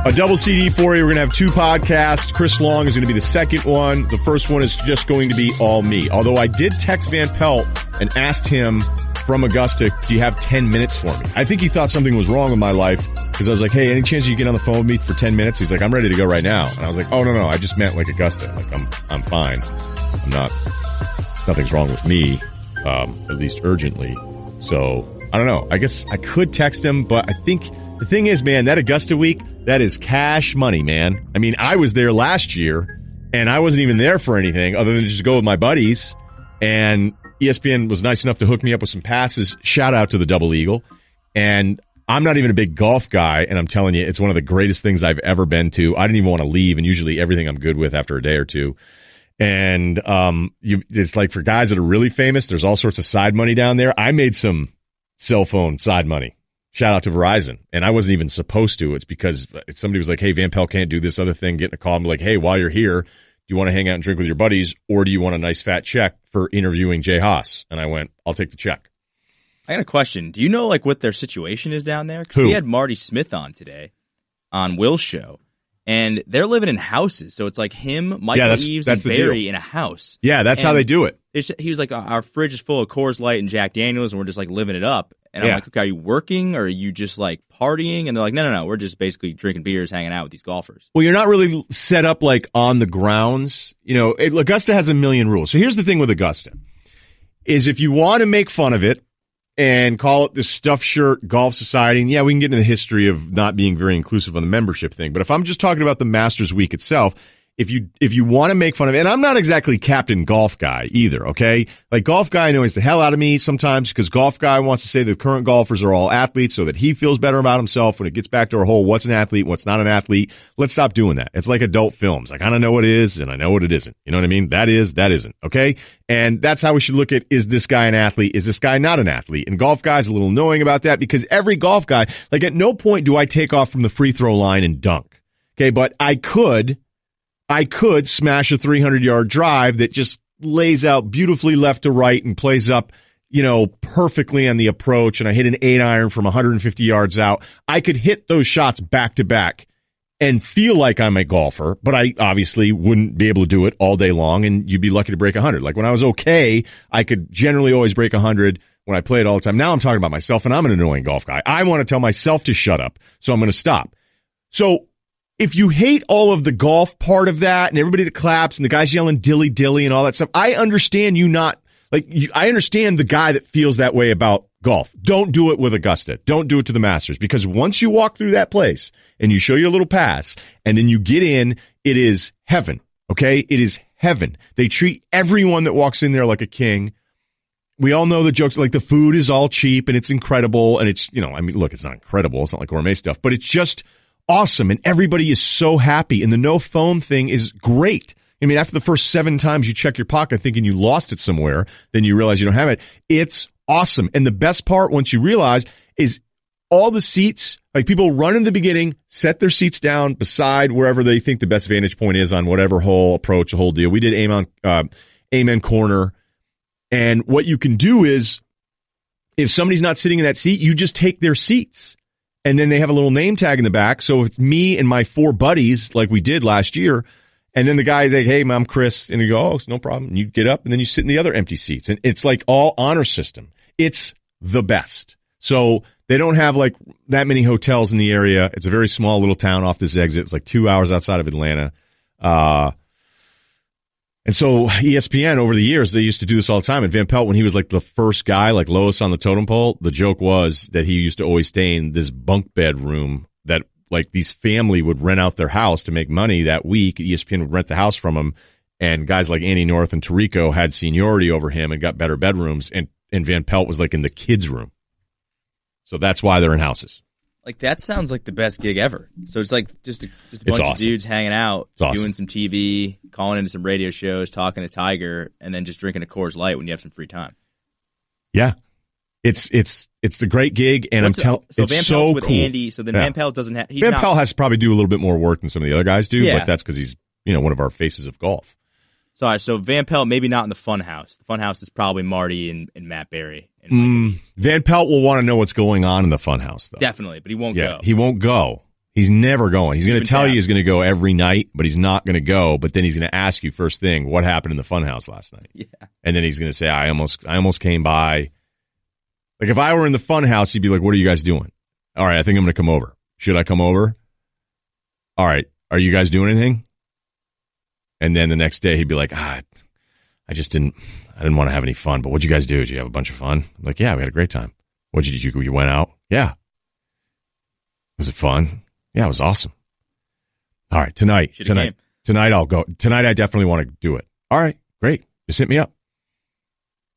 A double CD for you. We're going to have 2 podcasts. Chris Long is going to be the second one. The first one is just going to be all me. Although I did text Van Pelt and asked him from Augusta, do you have 10 minutes for me? I think he thought something was wrong with my life because I was like, hey, any chance you get on the phone with me for 10 minutes? He's like, I'm ready to go right now. And I was like, oh, no, I just meant like Augusta. Like, I'm fine. Nothing's wrong with me, at least urgently. So, I don't know. I guess I could text him, but I think the thing is, man, that Augusta week, that is cash money, man. I mean, I was there last year, and I wasn't even there for anything other than just go with my buddies. And ESPN was nice enough to hook me up with some passes. Shout out to the Double Eagle. And I'm not even a big golf guy, and I'm telling you, it's one of the greatest things I've ever been to. I didn't even want to leave, and usually everything I'm good with after a day or two. And it's like for guys that are really famous, there's all sorts of side money down there. I made some cell phone side money. Shout out to Verizon. And I wasn't even supposed to. It's because somebody was like, hey, Van Pelt can't do this other thing. Getting a call. I'm like, hey, while you're here, do you want to hang out and drink with your buddies, or do you want a nice fat check for interviewing Jay Haas? And I went, I'll take the check. I got a question. Do you know like what their situation is down there? Because we had Marty Smith on today on Will's show, and they're living in houses. So it's like him, Michael Eaves, and Barry in a house. Yeah, that's how they do it. He was like, our fridge is full of Coors Light and Jack Daniels, and we're just like living it up. And I'm like, okay, are you working or are you just like partying? And they're like, no, we're just basically drinking beers, hanging out with these golfers. Well, you're not really set up like on the grounds. You know, Augusta has a million rules. So here's the thing with Augusta is if you want to make fun of it and call it the stuffed shirt golf society, and yeah, we can get into the history of not being very inclusive on the membership thing. But if I'm just talking about the Masters week itself, if you want to make fun of it, and I'm not exactly Captain Golf Guy either, okay? Like Golf Guy annoys the hell out of me sometimes because Golf Guy wants to say that current golfers are all athletes so that he feels better about himself when it gets back to our whole what's an athlete, what's not an athlete. Let's stop doing that. It's like adult films. I kind of know what it is and I know what it isn't. You know what I mean? That is, that isn't, okay? And that's how we should look at, is this guy an athlete? Is this guy not an athlete? And Golf Guy's a little annoying about that because every golf guy, like at no point do I take off from the free throw line and dunk, okay? But I could smash a 300-yard drive that just lays out beautifully left to right and plays up, you know, perfectly on the approach, and I hit an 8-iron from 150 yards out. I could hit those shots back to back and feel like I'm a golfer, but I obviously wouldn't be able to do it all day long, and you'd be lucky to break 100. Like when I was okay, I could generally always break 100 when I played all the time. Now I'm talking about myself, and I'm an annoying golf guy. I want to tell myself to shut up, so I'm going to stop. So if you hate all of the golf part of that and everybody that claps and the guys yelling dilly dilly and all that stuff, I understand I understand the guy that feels that way about golf. Don't do it with Augusta. Don't do it to the Masters, because once you walk through that place and you show your little pass and then you get in, it is heaven. Okay. It is heaven. They treat everyone that walks in there like a king. We all know the jokes, like the food is all cheap and it's incredible. And it's, you know, I mean, look, it's not incredible. It's not like gourmet stuff, but it's just awesome, and everybody is so happy, and the no phone thing is great. I mean, after the first 7 times you check your pocket thinking you lost it somewhere, then you realize you don't have it. It's awesome. And the best part, once you realize, is all the seats, like people run in the beginning, set their seats down beside wherever they think the best vantage point is on whatever hole approach, a whole deal. We did Amen Corner. And what you can do is, if somebody's not sitting in that seat, you just take their seats. And then they have a little name tag in the back. So it's me and my 4 buddies, like we did last year. And then the guy, like, hey, I'm Chris. And you go, oh, no problem. And you get up and then you sit in the other empty seats. And it's like all honor system. It's the best. So they don't have like that many hotels in the area. It's a very small little town off this exit. It's like 2 hours outside of Atlanta. And so ESPN over the years, they used to do this all the time. And Van Pelt, when he was like the first guy, like lowest on the totem pole, the joke was that he used to always stay in this bunk bed room that like these family would rent out their house to make money that week. ESPN would rent the house from him. And guys like Andy North and Tirico had seniority over him and got better bedrooms. And Van Pelt was like in the kids' room. So that's why they're in houses. Like, that sounds like the best gig ever. So it's like just a bunch of dudes hanging out, doing some TV, calling into some radio shows, talking to Tiger, and then just drinking a Coors Light when you have some free time. Yeah. It's the great gig, and it's Van Pelt's so with cool. Andy, so then Van Pelt doesn't have... Van Pelt has to probably do a little bit more work than some of the other guys do, but that's because he's, you know, one of our faces of golf. Sorry, so Van Pelt, maybe not in the fun house. The fun house is probably Marty and Matt Berry. And Van Pelt will want to know what's going on in the fun house, though. Definitely, but he won't go. He won't go. He's never going. He's going to tell you he's going to go every night, but he's not going to go. But then he's going to ask you first thing, what happened in the funhouse last night? Yeah. And then he's going to say, I almost came by. Like if I were in the funhouse, he'd be like, what are you guys doing? All right, I think I'm going to come over. Should I come over? All right, are you guys doing anything? And then the next day he'd be like, I didn't want to have any fun, but what'd you guys do? Did you have a bunch of fun? I'm like, yeah, we had a great time. What'd you do? You went out? Yeah. Was it fun? Yeah, it was awesome. All right, tonight I'll go. Tonight I definitely want to do it. All right, great. Just hit me up.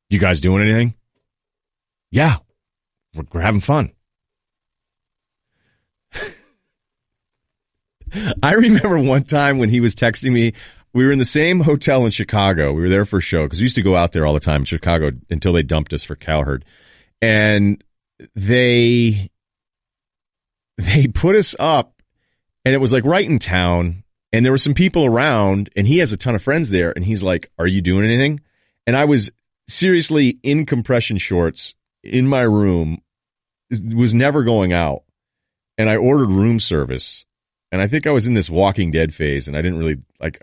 You guys doing anything? Yeah, we're having fun. I remember one time when he was texting me, we were in the same hotel in Chicago. We were there for a show because we used to go out there all the time in Chicago until they dumped us for Cowherd. And they put us up, and it was like right in town, and there were some people around, and he has a ton of friends there, and he's like, are you doing anything? And I was seriously in compression shorts in my room, was never going out, and I ordered room service. And I think I was in this Walking Dead phase, and I didn't really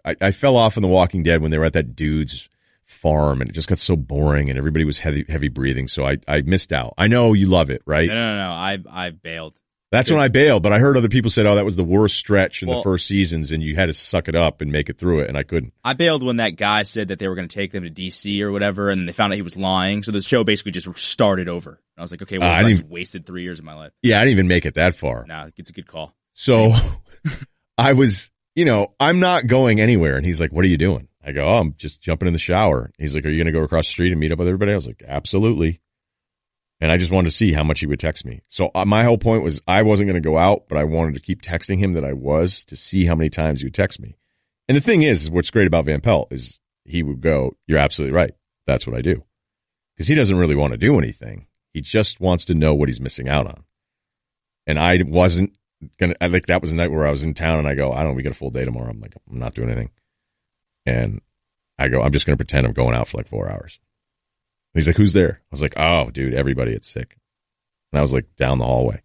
I fell off in the Walking Dead when they were at that dude's farm, and it just got so boring, and everybody was heavy breathing. So I missed out. I know you love it, right? No. I bailed. That's when I bailed, but I heard other people said, "Oh, that was the worst stretch in the first seasons, and you had to suck it up and make it through it," and I couldn't. I bailed when that guy said that they were going to take them to D.C. or whatever, and they found out he was lying. So the show basically just started over. And I was like, okay, well, I just wasted 3 years of my life. Yeah, I didn't even make it that far. Nah, it's a good call. So I was, I'm not going anywhere. And he's like, what are you doing? I go, I'm just jumping in the shower. He's like, are you going to go across the street and meet up with everybody? I was like, absolutely. And I just wanted to see how much he would text me. So my whole point was I wasn't going to go out, but I wanted to keep texting him that I was to see how many times he would text me. And the thing is what's great about Van Pelt is he would go, you're absolutely right. That's what I do. Because he doesn't really want to do anything. He just wants to know what he's missing out on. And I wasn't going to, like, that was a night where I was in town and I go, we got a full day tomorrow. I'm like, I'm not doing anything. And I go, I'm just going to pretend I'm going out for like 4 hours. And he's like, who's there? I was like, oh, dude, everybody at Sick. And I was like down the hallway.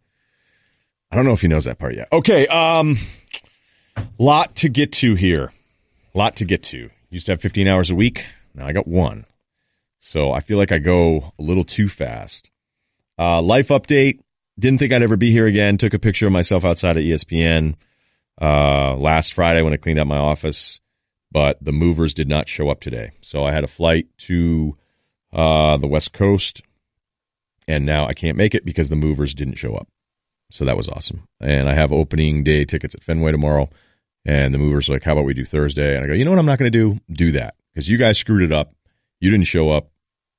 I don't know if he knows that part yet. Okay, lot to get to here. Lot to get to. Used to have 15 hours a week. Now I got 1. So I feel like I go a little too fast. Life update. Didn't think I'd ever be here again. Took a picture of myself outside of ESPN last Friday when I cleaned up my office. But the movers did not show up today. So I had a flight to the West Coast. And now I can't make it because the movers didn't show up. So that was awesome. And I have opening day tickets at Fenway tomorrow. And the movers are like, how about we do Thursday? And I go, you know what I'm not going to do? Do that. Because you guys screwed it up. You didn't show up.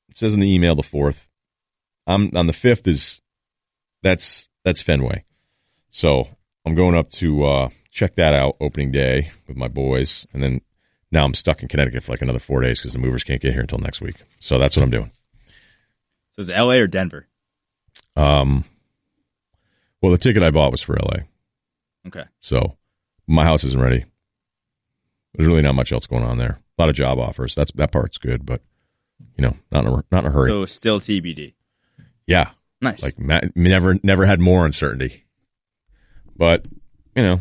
It says in the email the 4th. I'm on the 5th that's Fenway. So I'm going up to check that out opening day with my boys. And then now I'm stuck in Connecticut for like another 4 days because the movers can't get here until next week. So that's what I'm doing. So is it LA or Denver? Well, the ticket I bought was for LA. Okay. So my house isn't ready. There's really not much else going on there. A lot of job offers. That part's good, but not in a hurry. So still TBD. Yeah. Nice. Like never had more uncertainty. But, trying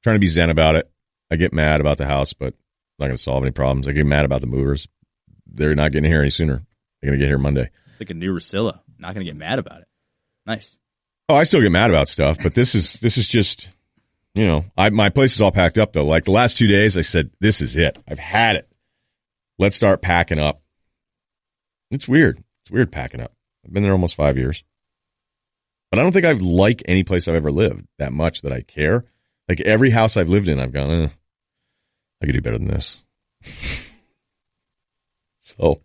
to be zen about it. I get mad about the house, but I'm not going to solve any problems. I get mad about the movers. They're not getting here any sooner. They're going to get here Monday. Like a new Russillo. Not going to get mad about it. Nice. Oh, I still get mad about stuff, but this is just, my place is all packed up though. Like the last 2 days, I said, this is it. I've had it. Let's start packing up. It's weird. It's weird packing up. I've been there almost 5 years. But I don't think I like any place I've ever lived that much that I care. Like every house I've lived in, I've gone, I could do better than this. So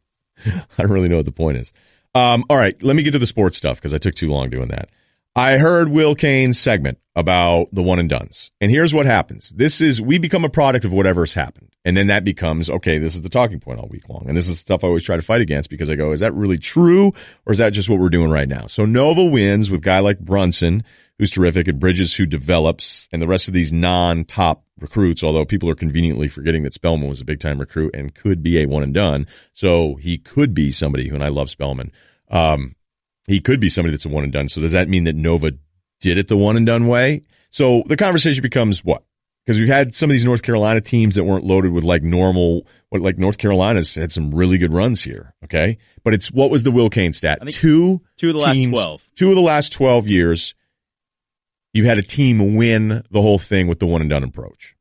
I don't really know what the point is. All right, let me get to the sports stuff because I took too long doing that. I heard Will Cain's segment about the one and dones. And here's what happens. We become a product of whatever's happened. And then that becomes, okay, this is the talking point all week long. And this is stuff I always try to fight against because I go, is that really true? Or is that just what we're doing right now? So Nova wins with a guy like Brunson, who's terrific, and Bridges, who develops, and the rest of these non-top recruits, although people are conveniently forgetting that Spellman was a big-time recruit and could be a one and done. So he could be somebody who, and I love Spellman, he could be somebody that's a one and done. So does that mean that Nova did it the one and done way? So the conversation becomes what? Because we've had some of these North Carolina teams that weren't loaded with like normal, like North Carolina's had some really good runs here, okay? But it's, what was the Will Kane stat? Two of the last 12. 2 of the last 12 years, you've had a team win the whole thing with the one-and-done approach.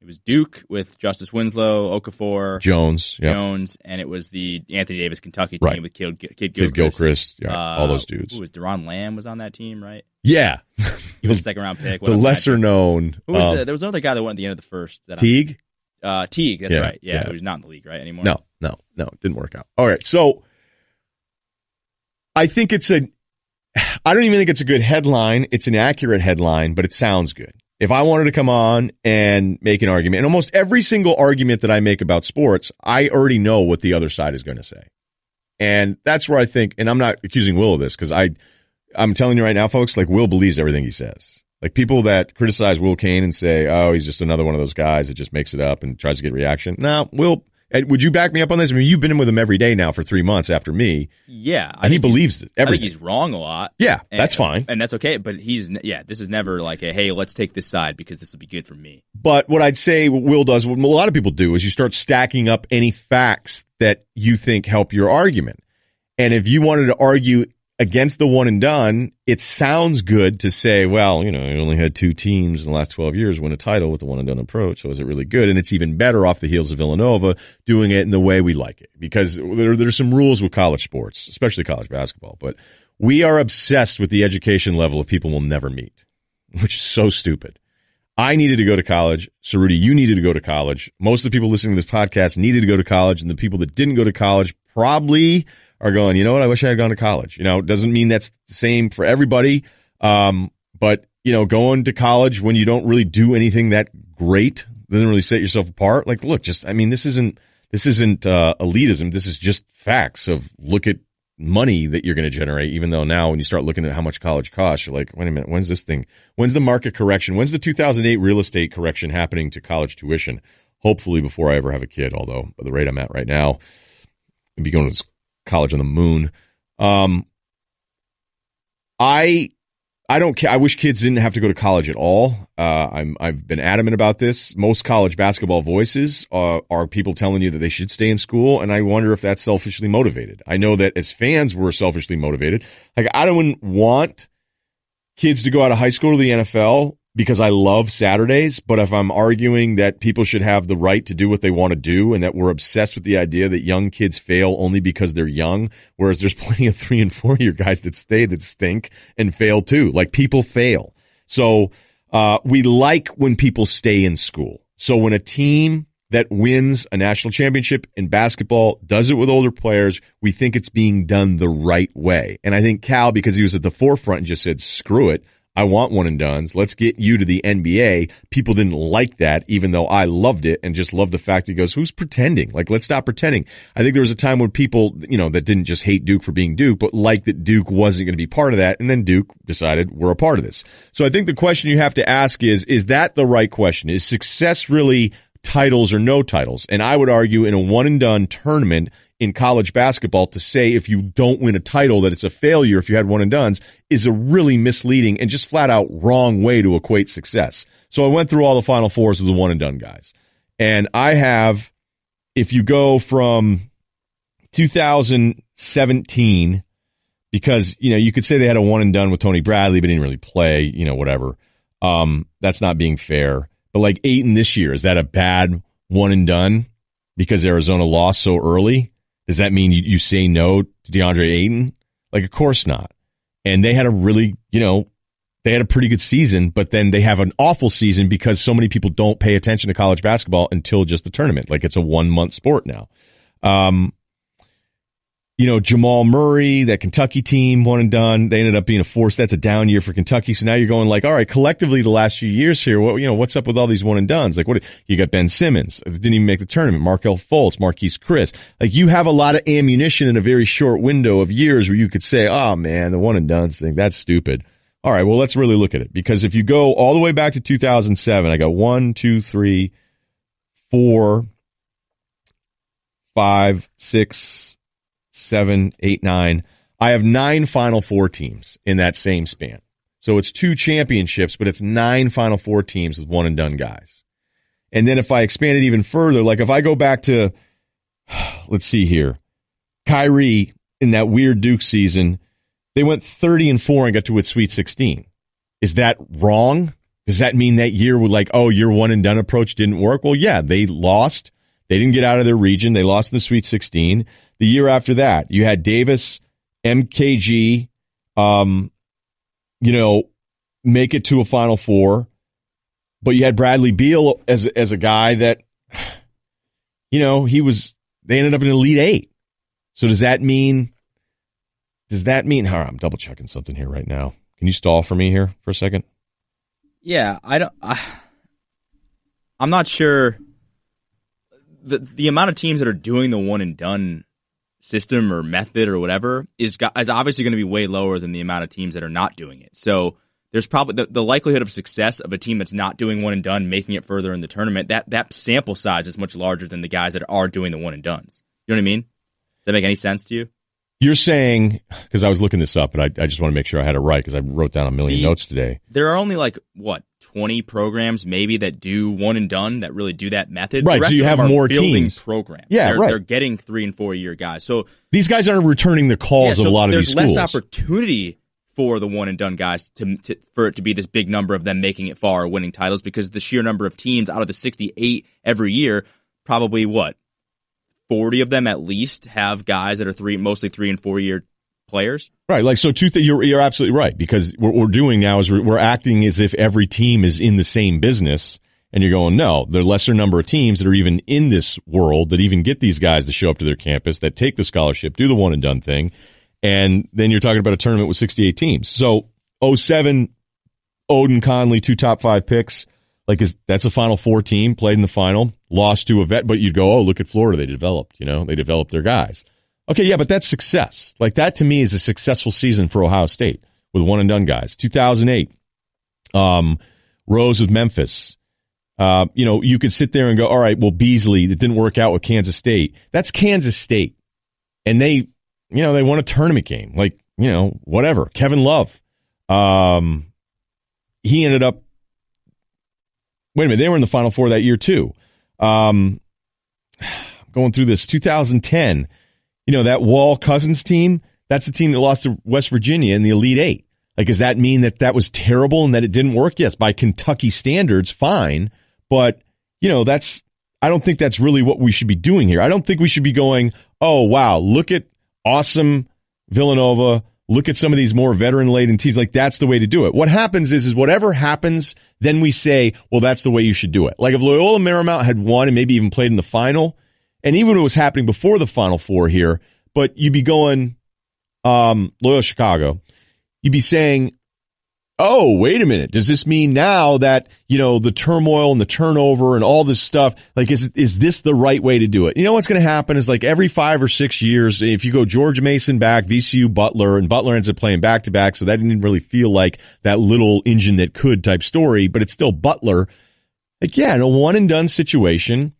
It was Duke with Justice Winslow, Okafor, Jones, and it was the Anthony Davis Kentucky team with Kid Gilchrist, all those dudes. Who was Deron Lamb was on that team, right? Yeah, he was a second-round pick. The lesser known. Who was there was another guy that went at the end of the first. Teague. Teague, that's right. Yeah, who's not in the league right anymore. No, it didn't work out. All right, so I think I don't even think it's a good headline. It's an accurate headline, but it sounds good. If I wanted to come on and make an argument, and almost every single argument that I make about sports, I already know what the other side is going to say. And that's where I think, and I'm not accusing Will of this, because I'm telling you right now, folks, like, Will believes everything he says. Like, people that criticize Will Kane and say, oh, he's just another one of those guys that just makes it up and tries to get reaction. No, Will, would you back me up on this? I mean, you've been in with him every day now for 3 months after me. Yeah. And he believes it. I think he's wrong a lot. Yeah, that's fine. And that's okay. But this is never like hey, let's take this side because this will be good for me. But what I'd say what Will does, what a lot of people do, is you start stacking up any facts that you think help your argument. And if you wanted to argue against the one and done, it sounds good to say, well, you only had 2 teams in the last 12 years win a title with the one and done approach. So is it really good? And it's even better off the heels of Villanova doing it in the way we like it, because there's some rules with college sports, especially college basketball. But we are obsessed with the education level of people we'll never meet, which is so stupid. I needed to go to college. Cerruti, you needed to go to college. Most of the people listening to this podcast needed to go to college, and the people that didn't go to college probably are going, you know what, I wish I had gone to college. Doesn't mean that's the same for everybody. But, going to college when you don't really do anything that great doesn't really set yourself apart. Like, look, this isn't elitism. This is just facts of look at money that you're going to generate, even though now when you start looking at how much college costs, you're like, wait a minute, when's the market correction? When's the 2008 real estate correction happening to college tuition? Hopefully before I ever have a kid, although at the rate I'm at right now, I'd be going to college on the moon. I don't care. I wish kids didn't have to go to college at all. I've been adamant about this. Most college basketball voices are people telling you that they should stay in school, and I wonder if that's selfishly motivated. I know that as fans, we're selfishly motivated. Like, I don't want kids to go out of high school to the NFL because I love Saturdays, but if I'm arguing that people should have the right to do what they want to do, and that we're obsessed with the idea that young kids fail only because they're young, whereas there's plenty of 3 and 4 year guys that stink and fail too. Like, people fail. So we like when people stay in school. So when a team that wins a national championship in basketball does it with older players, we think it's being done the right way. And I think Cal, because he was at the forefront and just said, screw it, I want one and dones. Let's get you to the NBA. People didn't like that, even though I loved it and just loved the fact he goes, who's pretending? Like, let's stop pretending. I think there was a time when people, that didn't just hate Duke for being Duke, but liked that Duke wasn't going to be part of that. And then Duke decided we're a part of this. So I think the question you have to ask is that the right question? Is success really titles or no titles? And I would argue in a one and done tournament in college basketball, to say if you don't win a title that it's a failure if you had one and dones is a really misleading and just flat out wrong way to equate success. So I went through all the Final Fours with the one and done guys. And I have, if you go from 2017, because, you could say they had a one and done with Tony Bradley, but he didn't really play, whatever. That's not being fair. But like Ayton this year, is that a bad one and done because Arizona lost so early? Does that mean you say no to DeAndre Ayton? Like, of course not. And they had a really, they had a pretty good season, but then they have an awful season because so many people don't pay attention to college basketball until just the tournament. Like, it's a 1-month sport now. Jamal Murray, that Kentucky team, one and done. They ended up being a force. That's a down year for Kentucky. So now you're going like, all right, collectively the last few years here, what's up with all these one and dones? Like, what you got? Ben Simmons didn't even make the tournament. Markelle Fultz, Marquise Chris. Like, you have a lot of ammunition in a very short window of years where you could say, oh man, the one and dones thing, that's stupid. All right, well, let's really look at it, because if you go all the way back to 2007, I got 1, 2, 3, 4, 5, 6, 7, 8, 9. I have 9 Final Four teams in that same span. So it's 2 championships, but it's 9 Final Four teams with one-and-done guys. And then if I expand it even further, like if I go back to, let's see here, Kyrie in that weird Duke season, they went 30-4 and got to a Sweet 16. Is that wrong? Does that mean that year with like, oh, your one-and-done approach didn't work? Well, yeah, they lost. They didn't get out of their region. They lost in the Sweet 16. The year after that, you had Davis, MKG, make it to a Final Four. But you had Bradley Beal as a guy that, they ended up in an Elite Eight. So does that mean, I'm double checking something here right now. Can you stall for me here for a second? Yeah, I'm not sure. The amount of teams that are doing the one and done system or method or whatever is obviously going to be way lower than the amount of teams that are not doing it. So there's probably the likelihood of success of a team that's not doing one and done making it further in the tournament. That sample size is much larger than the guys that are doing the one and dones. You know what I mean? Does that make any sense to you? You're saying, because I was looking this up, and I just want to make sure I had it right because I wrote down a million notes today. There are only 20 programs maybe that do one and done that really do that method. Right, so you have more teams. Programs. Yeah, right. They're getting 3 and 4 year guys. So these guys aren't returning the calls of a lot of these schools. There's less opportunity for the one and done guys for it to be this big number of them making it far or winning titles because the sheer number of teams out of the 68 every year, probably 40 of them at least have guys that are mostly 3 and 4 year players. Right. You're absolutely right because what we're doing now is we're acting as if every team is in the same business and you're going, no, there are lesser number of teams that are even in this world that even get these guys to show up to their campus, that take the scholarship, do the one and done thing. And then you're talking about a tournament with 68 teams. So 07, Odin Conley, 2 top 5 picks. That's a Final Four team, played in the final, lost to a vet, but you'd go, oh, look at Florida. They developed their guys. Okay, yeah, but that's success. That to me is a successful season for Ohio State with one and done guys. 2008, Rose with Memphis. You could sit there and go, all right, well, Beasley, that didn't work out with Kansas State. That's Kansas State. And they won a tournament game. Whatever. Kevin Love. He ended up, wait a minute, they were in the Final Four that year too. Going through this, 2010, that Wall Cousins team, that's the team that lost to West Virginia in the Elite Eight. Does that mean that was terrible and that it didn't work? Yes, by Kentucky standards, fine. But, I don't think that's really what we should be doing here. I don't think we should be going, oh, wow, look at awesome Villanova. Look at some of these more veteran-laden teams. That's the way to do it. What happens is whatever happens, then we say, well, that's the way you should do it. If Loyola Marymount had won and maybe even played in the final, and even if it was happening before the Final Four here, but you'd be going, Loyola Chicago, you'd be saying, oh, wait a minute. Does this mean now that, the turmoil and the turnover and all this stuff, is this the right way to do it? What's going to happen is every 5 or 6 years, if you go George Mason back, VCU Butler, and Butler ends up playing back to back, so that didn't really feel like that little engine that could type story, but it's still Butler. In a one and done situation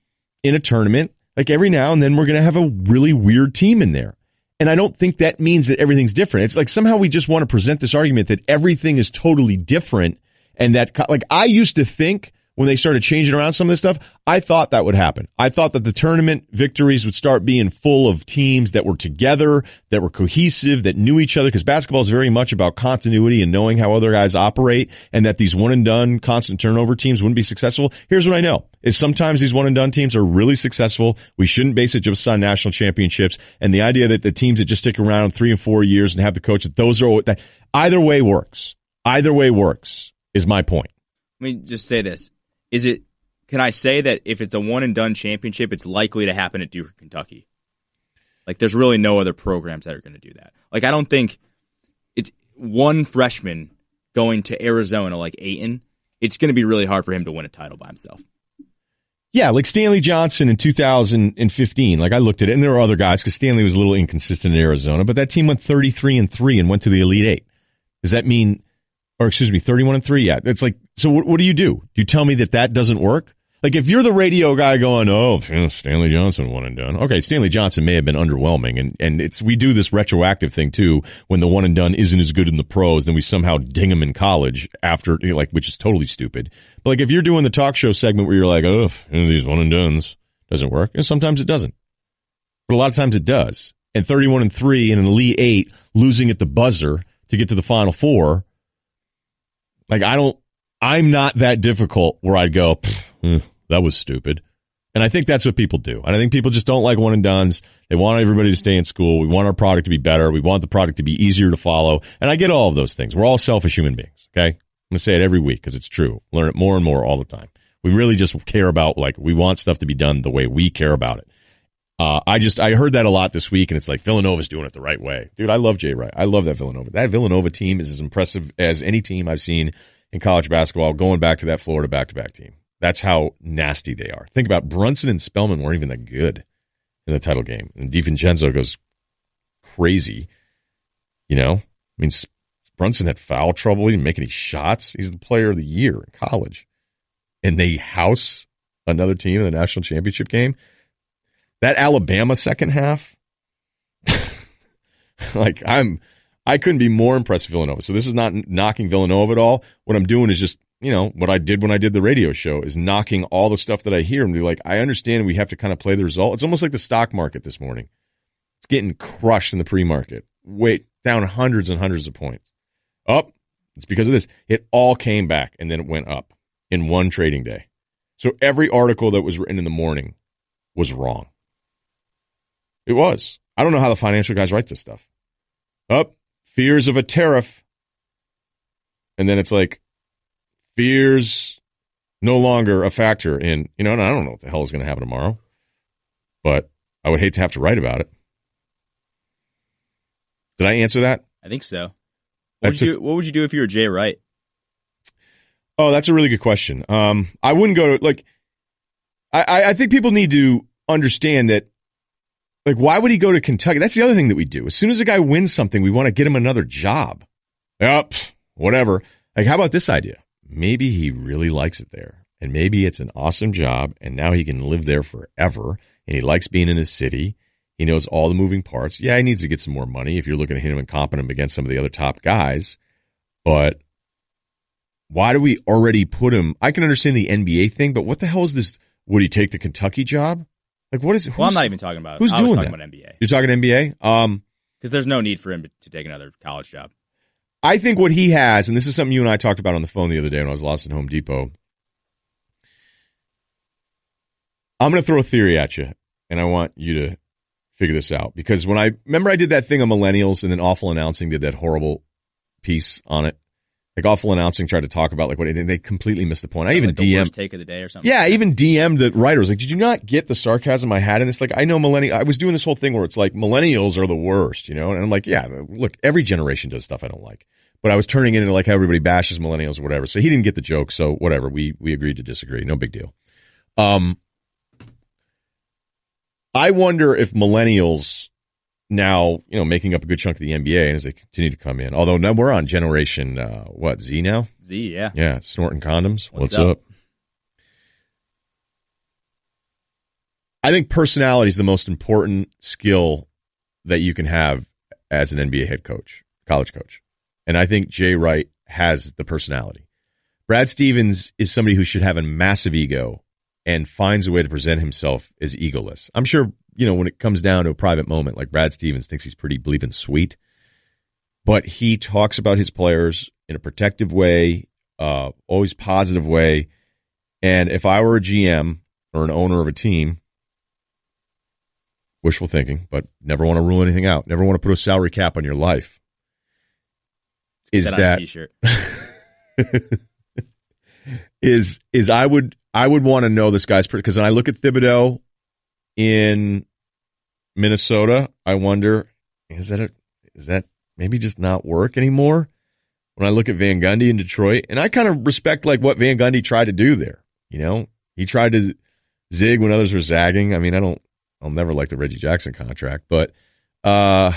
in a tournament, every now and then we're going to have a really weird team in there. And I don't think that means that everything's different. It's somehow we just want to present this argument that everything is totally different and that, I used to think when they started changing around some of this stuff, I thought that would happen. I thought that the tournament victories would start being full of teams that were together, that were cohesive, that knew each other, because basketball is very much about continuity and knowing how other guys operate, and that these one-and-done, constant turnover teams wouldn't be successful. Here's what I know, is sometimes these one-and-done teams are really successful. We shouldn't base it just on national championships, and the idea that the teams that just stick around 3 and 4 years and have the coach, that either way works. Either way works, is my point. Let me just say this. Can I say that if it's a one-and-done championship, it's likely to happen at Duke or Kentucky? There's really no other programs that are going to do that. I don't think it's one freshman going to Arizona like Ayton. It's going to be really hard for him to win a title by himself. Yeah, Stanley Johnson in 2015. I looked at it, and there were other guys because Stanley was a little inconsistent in Arizona, but that team went 33-3 and went to the Elite Eight. Does that mean, 31-3? Yeah, it's so what do? You tell me that doesn't work? Like, if you're the radio guy going, oh, Stanley Johnson one and done. Okay, Stanley Johnson may have been underwhelming, and we do this retroactive thing, too, when the one and done isn't as good in the pros, then we somehow ding him in college after, like, which is totally stupid. But, like, if you're doing the talk show segment where you're like, oh, these one and dones doesn't work, and sometimes it doesn't. But a lot of times it does. And 31-3 in an Elite Eight, losing at the buzzer to get to the Final Four, like, I'm not that difficult where I'd go, that was stupid. And I think that's what people do. And I think people just don't like one and dones. They want everybody to stay in school. We want our product to be better. We want the product to be easier to follow. And I get all of those things. We're all selfish human beings, okay? I'm going to say it every week because it's true. Learn it more and more all the time. We really just care about, like, we want stuff to be done the way we care about it. I heard that a lot this week, and it's like, Villanova's doing it the right way. Dude, I love Jay Wright. I love that Villanova. That Villanova team is as impressive as any team I've seen in college basketball, going back to that Florida back-to-back team. That's how nasty they are. Think about Brunson and Spellman weren't even that good in the title game. And DiVincenzo goes crazy. You know? I mean, Brunson had foul trouble. He didn't make any shots. He's the player of the year in college. And they house another team in the national championship game. That Alabama second half, like, I couldn't be more impressed with Villanova. So this is not knocking Villanova at all. What I'm doing is just, you know, what I did when I did the radio show is knocking all the stuff that I hear and be like, I understand we have to kind of play the result. It's almost like the stock market this morning. It's getting crushed in the pre-market. Down hundreds and hundreds of points. Up, it's because of this. It all came back, and then it went up in one trading day. So every article that was written in the morning was wrong. It was. I don't know how the financial guys write this stuff. Fears of a tariff. And then it's like, fears no longer a factor in, you know, and I don't know what the hell is going to happen tomorrow. But I would hate to have to write about it. Did I answer that? I think so. What would you do if you were Jay Wright? Oh, that's a really good question. I wouldn't go to, like, I think people need to understand that, like, why would he go to Kentucky? That's the other thing that we do. As soon as a guy wins something, we want to get him another job. Yep, whatever. Like, how about this idea? Maybe he really likes it there, and maybe it's an awesome job, and now he can live there forever, and he likes being in his city. He knows all the moving parts. Yeah, he needs to get some more money if you're looking at him and comping him against some of the other top guys, but why do we already put him? I can understand the NBA thing, but what the hell is this? Would he take the Kentucky job? Like, what is it? Well, I'm not even talking about it. Who's doing that? I was talking about NBA. You're talking NBA? Because there's no need for him to take another college job. I think what he has, and this is something you and I talked about on the phone the other day when I was lost at Home Depot. I'm going to throw a theory at you, and I want you to figure this out. Because when I did that thing on millennials, and then Awful Announcing did that horrible piece on it. Like, Awful Announcing tried to talk about, like, what they completely missed the point. I even like DM'd. Worst take of the day or something. Yeah, I even DM'd the writers. Like, did you not get the sarcasm I had in this? Like, I know I was doing this whole thing where it's like, millennials are the worst, you know? And I'm like, yeah, look, every generation does stuff I don't like. But I was turning it into, like, how everybody bashes millennials or whatever. So he didn't get the joke, so whatever. We agreed to disagree. No big deal. I wonder if millennials now, you know, making up a good chunk of the NBA, and as they continue to come in. Although now we're on generation, Z now? Z, yeah. Yeah, snorting condoms. What's up? I think personality is the most important skill that you can have as an NBA head coach, college coach. And I think Jay Wright has the personality. Brad Stevens is somebody who should have a massive ego and finds a way to present himself as egoless. I'm sure, you know, when it comes down to a private moment, like Brad Stevens thinks he's pretty bleeping sweet, but he talks about his players in a protective way, always positive way. And if I were a GM or an owner of a team, wishful thinking, but never want to rule anything out, never want to put a salary cap on your life, is that t-shirt. is I would want to know this guy's, because when I look at Thibodeau in Minnesota, I wonder, is that maybe just not work anymore? When I look at Van Gundy in Detroit, and I kind of respect like what Van Gundy tried to do there. You know, he tried to zig when others were zagging. I mean, I'll never like the Reggie Jackson contract, but I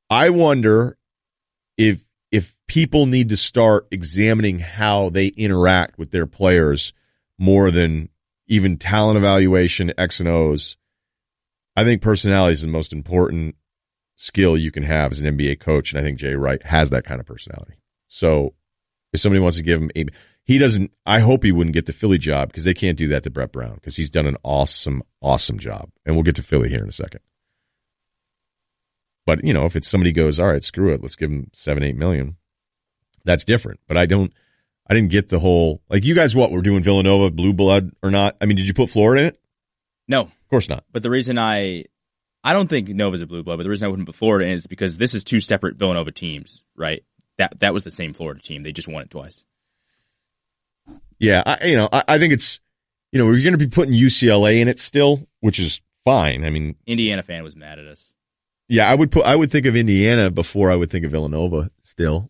wonder if people need to start examining how they interact with their players more than even talent evaluation, X and O's. I think personality is the most important skill you can have as an NBA coach, and I think Jay Wright has that kind of personality. So if somebody wants to give him he doesn't. I hope he wouldn't get the Philly job because they can't do that to Brett Brown because he's done an awesome job. And we'll get to Philly here in a second. But, if it's somebody goes, all right, screw it, let's give him $7-8 million, that's different. But I didn't get the whole, like, you guys, we're doing Villanova, blue blood or not? I mean, did you put Florida in it? No. Of course not. But the reason I don't think Nova's a blue blood, but the reason I wouldn't put Florida in is because this is two separate Villanova teams, right? That was the same Florida team. They just won it twice. Yeah, I think it's, we're going to be putting UCLA in it still, which is fine. I mean, Indiana fan was mad at us. Yeah, I would think of Indiana before I would think of Villanova still.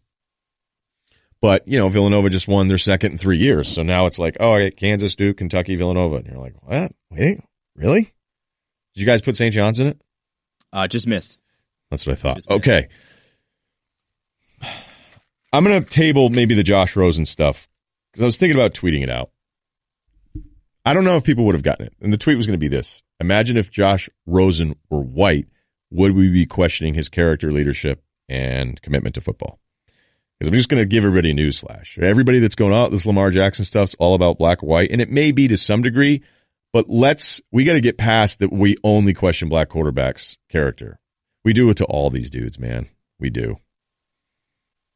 But, Villanova just won their second in 3 years. So now it's like, oh, I got Kansas, Duke, Kentucky, Villanova. And you're like, what? Wait, really? Did you guys put St. John's in it? Just missed. That's what I thought. Okay. I'm going to table maybe the Josh Rosen stuff because I was thinking about tweeting it out. I don't know if people would have gotten it. And the tweet was going to be this. Imagine if Josh Rosen were white, would we be questioning his character, leadership, and commitment to football? Because I'm just going to give everybody a news flash. Everybody that's going, oh, this Lamar Jackson stuff's all about black or white, and it may be to some degree, but we got to get past that we only question black quarterbacks' character. We do it to all these dudes, man. We do.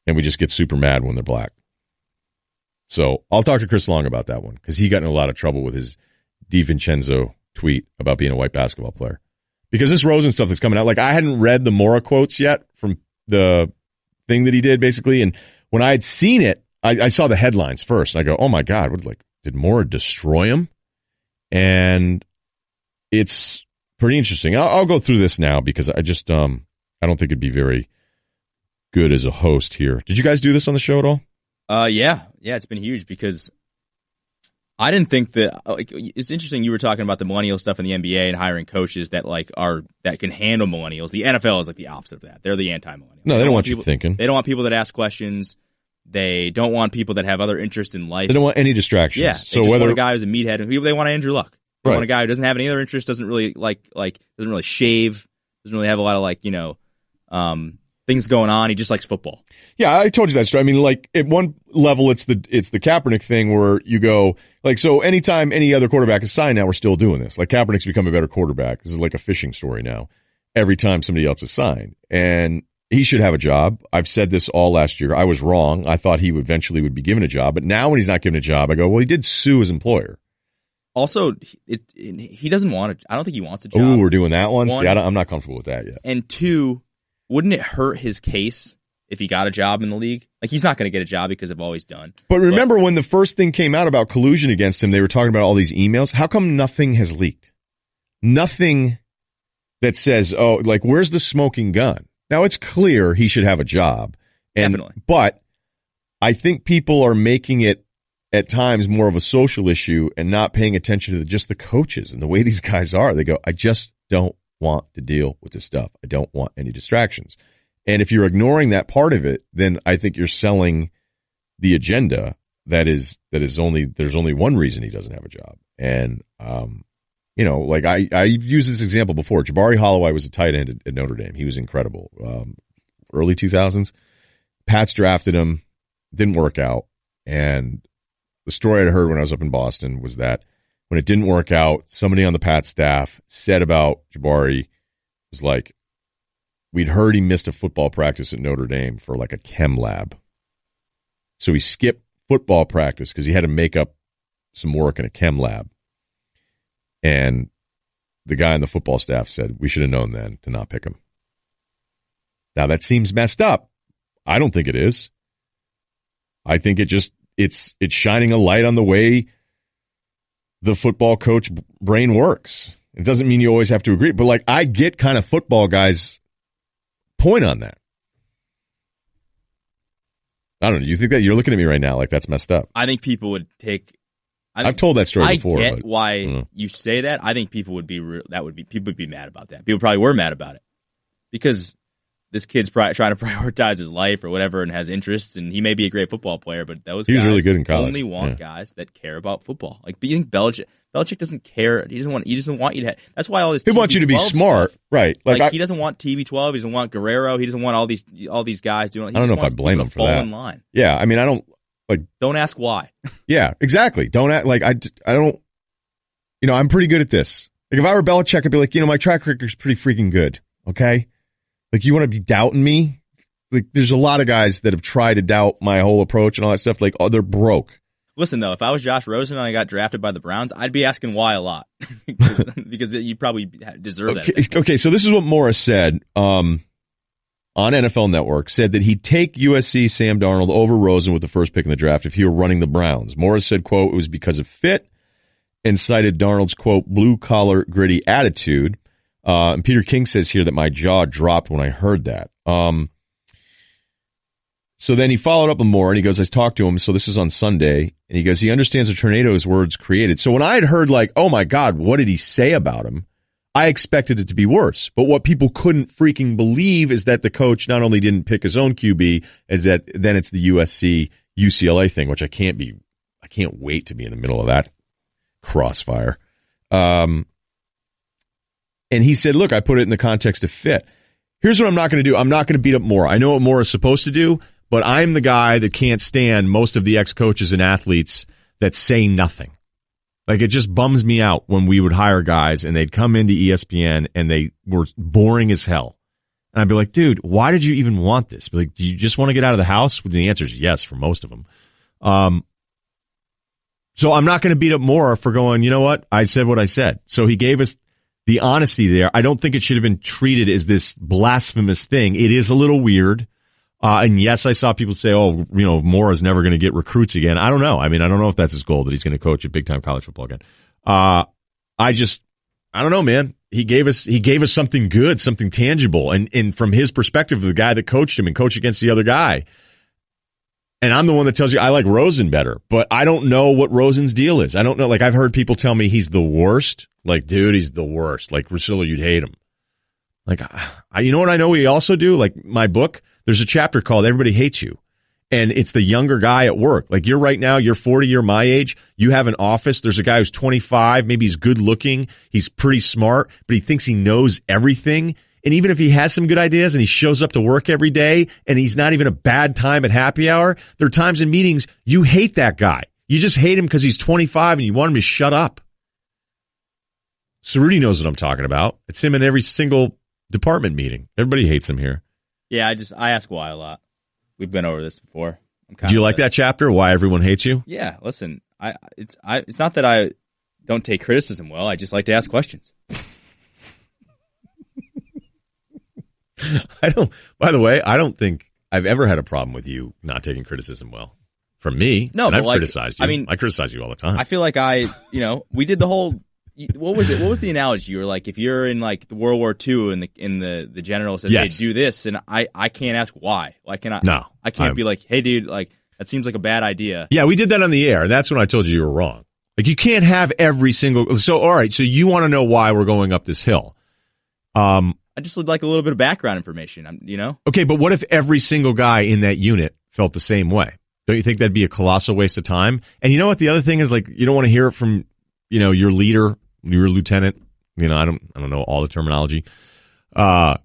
And we just get super mad when they're black. So I'll talk to Chris Long about that one because he got in a lot of trouble with his DiVincenzo tweet about being a white basketball player. Because this Rosen stuff that's coming out, like I hadn't read the Mora quotes yet from the thing that he did, basically. And when I had seen it, I saw the headlines first. And I go, oh, my God, did Mora destroy him? And it's pretty interesting. I'll go through this now because I just I don't think it'd be very good as a host here. Did you guys do this on the show at all? Yeah, it's been huge because I didn't think that. It's interesting. You were talking about the millennial stuff in the NBA and hiring coaches that that can handle millennials. The NFL is like the opposite of that. They're the anti-millennial. No, they don't want you thinking. They don't want people that ask questions. They don't want people that have other interests in life. They don't want any distractions. Yeah, so they just want a guy who's a meathead, and they want Andrew Luck. They want a guy who doesn't have any other interests, doesn't really doesn't really shave, doesn't really have a lot of things going on. He just likes football. Yeah, I told you that story. I mean, at one level, it's the Kaepernick thing where you go so anytime any other quarterback is signed now, we're still doing this. Like Kaepernick's become a better quarterback. This is like a fishing story now. Every time somebody else is signed, and he should have a job. I've said this all last year. I was wrong. I thought he eventually would be given a job, but now when he's not given a job, I go, well, he did sue his employer. Also, he doesn't want it. I don't think he wants a job. Ooh, we're doing that one? See, I'm not comfortable with that yet. And two, wouldn't it hurt his case if he got a job in the league? Like, he's not going to get a job because of all he's done. But remember when the first thing came out about collusion against him, they were talking about all these emails? How come nothing has leaked? Nothing that says, where's the smoking gun? Now, it's clear he should have a job. Definitely. But I think people are making it at times more of a social issue and not paying attention to just the coaches and the way these guys are. They go, I just don't want to deal with this stuff. I don't want any distractions. And if you're ignoring that part of it, then I think you're selling the agenda there's only one reason he doesn't have a job. And, I've used this example before. Jabari Holloway was a tight end at Notre Dame. He was incredible. Early 2000s. Pats drafted him. Didn't work out. And the story I heard when I was up in Boston was that when it didn't work out, somebody on the Pats staff said about Jabari was like, we'd heard he missed a football practice at Notre Dame for like a chem lab. So he skipped football practice because he had to make up some work in a chem lab. And the guy on the football staff said, we should have known then to not pick him. Now that seems messed up. I don't think it is. I think it's shining a light on the way the football coach brain works. It doesn't mean you always have to agree, but I get kind of football guys' point on that. I don't know. You think that you're looking at me right now like that's messed up? I think people would take. I've told that story before. I get why you say that. I think people would be people would be mad about that. People probably were mad about it because this kid's trying to prioritize his life or whatever and has interests, and he may be a great football player, but those he was guys really good in college. Only want guys that care about football. Like, but you think Belichick doesn't care. He doesn't want you to have. That's why all this. He wants you to be smart, stuff, right? Like he doesn't want TB12. He doesn't want Guerrero. He doesn't want all these guys doing. I don't know if I blame him for that. In line. Yeah, I mean, I don't like. Don't ask why. Yeah, exactly. Don't act like I don't. You know, I'm pretty good at this. Like if I were Belichick, I'd be like, my track record is pretty freaking good. Okay, like you want to be doubting me? Like there's a lot of guys that have tried to doubt my whole approach and all that stuff. Like, oh, they're broke. Listen, though, if I was Josh Rosen and I got drafted by the Browns, I'd be asking why a lot because you probably deserve that. Okay, so this is what Mora said on NFL Network, said that he'd take USC Sam Darnold over Rosen with the first pick in the draft if he were running the Browns. Mora said, quote, it was because of fit and cited Darnold's, quote, blue-collar, gritty attitude. And Peter King says here that my jaw dropped when I heard that. So then he followed up with more, and he goes, I talked to him, so this is on Sunday, and he goes, he understands the tornado his words created. So when I had heard, like, oh my God, what did he say about him, I expected it to be worse. But what people couldn't freaking believe is that the coach not only didn't pick his own QB, is that then it's the USC-UCLA thing, which I can't wait to be in the middle of that crossfire. And he said, look, I put it in the context of fit. Here's what I'm not going to do. I'm not going to beat up Mora. I know what Mora is supposed to do, but I'm the guy that can't stand most of the ex-coaches and athletes that say nothing. Like, it just bums me out when we would hire guys and they'd come into ESPN and they were boring as hell. And I'd be like, dude, why did you even want this? Be like, do you just want to get out of the house? Well, the answer is yes for most of them. So I'm not going to beat up Mora for going, you know what? I said what I said. So he gave us the honesty there. I don't think it should have been treated as this blasphemous thing. It is a little weird. And yes, I saw people say, oh, Mora's never going to get recruits again. I don't know. I mean, I don't know if that's his goal, that he's going to coach a big-time college football again. I don't know, man. He gave us something good, something tangible. And from his perspective, the guy that coached him and coached against the other guy. And I'm the one that tells you I like Rosen better, but I don't know what Rosen's deal is. I don't know. Like, I've heard people tell me he's the worst. Like, dude, he's the worst. Like, Russillo, you'd hate him. Like, you know what I know we also do? Like, my book, there's a chapter called Everybody Hates You. And it's the younger guy at work. Like, you're right now, you're 40, you're my age. You have an office. There's a guy who's 25. Maybe he's good looking. He's pretty smart, but he thinks he knows everything. And even if he has some good ideas and he shows up to work every day and he's not even a bad time at happy hour, there are times in meetings you hate that guy. You just hate him because he's 25 and you want him to shut up. Cerruti knows what I'm talking about. It's him in every single department meeting. Everybody hates him here. Yeah, I ask why a lot. We've been over this before. Do you like that chapter, Why Everyone Hates You? Yeah, listen, it's not that I don't take criticism well. I just like to ask questions. By the way, I don't think I've ever had a problem with you not taking criticism well. From me. No, and but I've criticized you. I mean, I criticize you all the time. I feel like we did the whole, what was it? What was the analogy? You were like, if you're in like the World War II and the general says, yes, hey, do this, and I can't ask why. Why can I? No. I can't be like, hey, dude, like, that seems like a bad idea. Yeah, we did that on the air. That's when I told you were wrong. Like, you can't have every single, so, all right, so you want to know why we're going up this hill. I just would like a little bit of background information, Okay, but what if every single guy in that unit felt the same way? Don't you think that'd be a colossal waste of time? And you know what? The other thing is, like, you don't want to hear it from, your leader, your lieutenant. I don't know all the terminology. Like,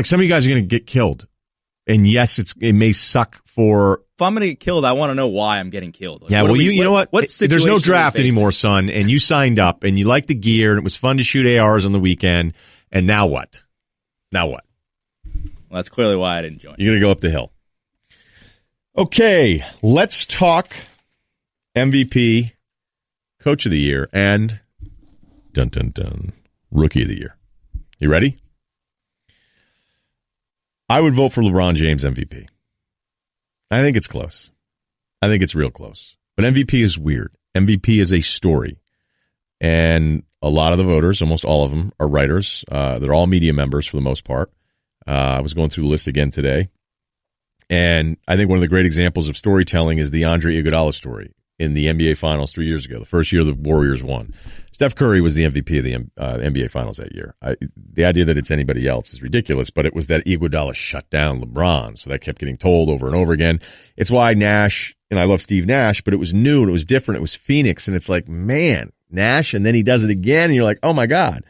some of you guys are going to get killed. And yes, it may suck for. If I'm going to get killed, I want to know why I'm getting killed. Like, yeah, well, you know what? There's no draft anymore, son, and you signed up, and you liked the gear, and it was fun to shoot ARs on the weekend, and now what? Well, that's clearly why I didn't join. You're going to go up the hill. Okay, let's talk MVP, Coach of the Year, and Rookie of the Year. You ready? I would vote for LeBron James MVP. I think it's close. I think it's real close. But MVP is weird. MVP is a story. And a lot of the voters, almost all of them, are writers. They're all media members for the most part. I was going through the list again today. And I think one of the great examples of storytelling is the Andre Iguodala story. in the NBA Finals 3 years ago, the first year the Warriors won. Steph Curry was the MVP of the NBA Finals that year. The idea that it's anybody else is ridiculous, but it was that Iguodala shut down LeBron, so that kept getting told over and over again. It's why Nash, and I love Steve Nash, but it was new and it was different. It was Phoenix, and it's like, man, Nash, and then he does it again, and you're like, oh my God.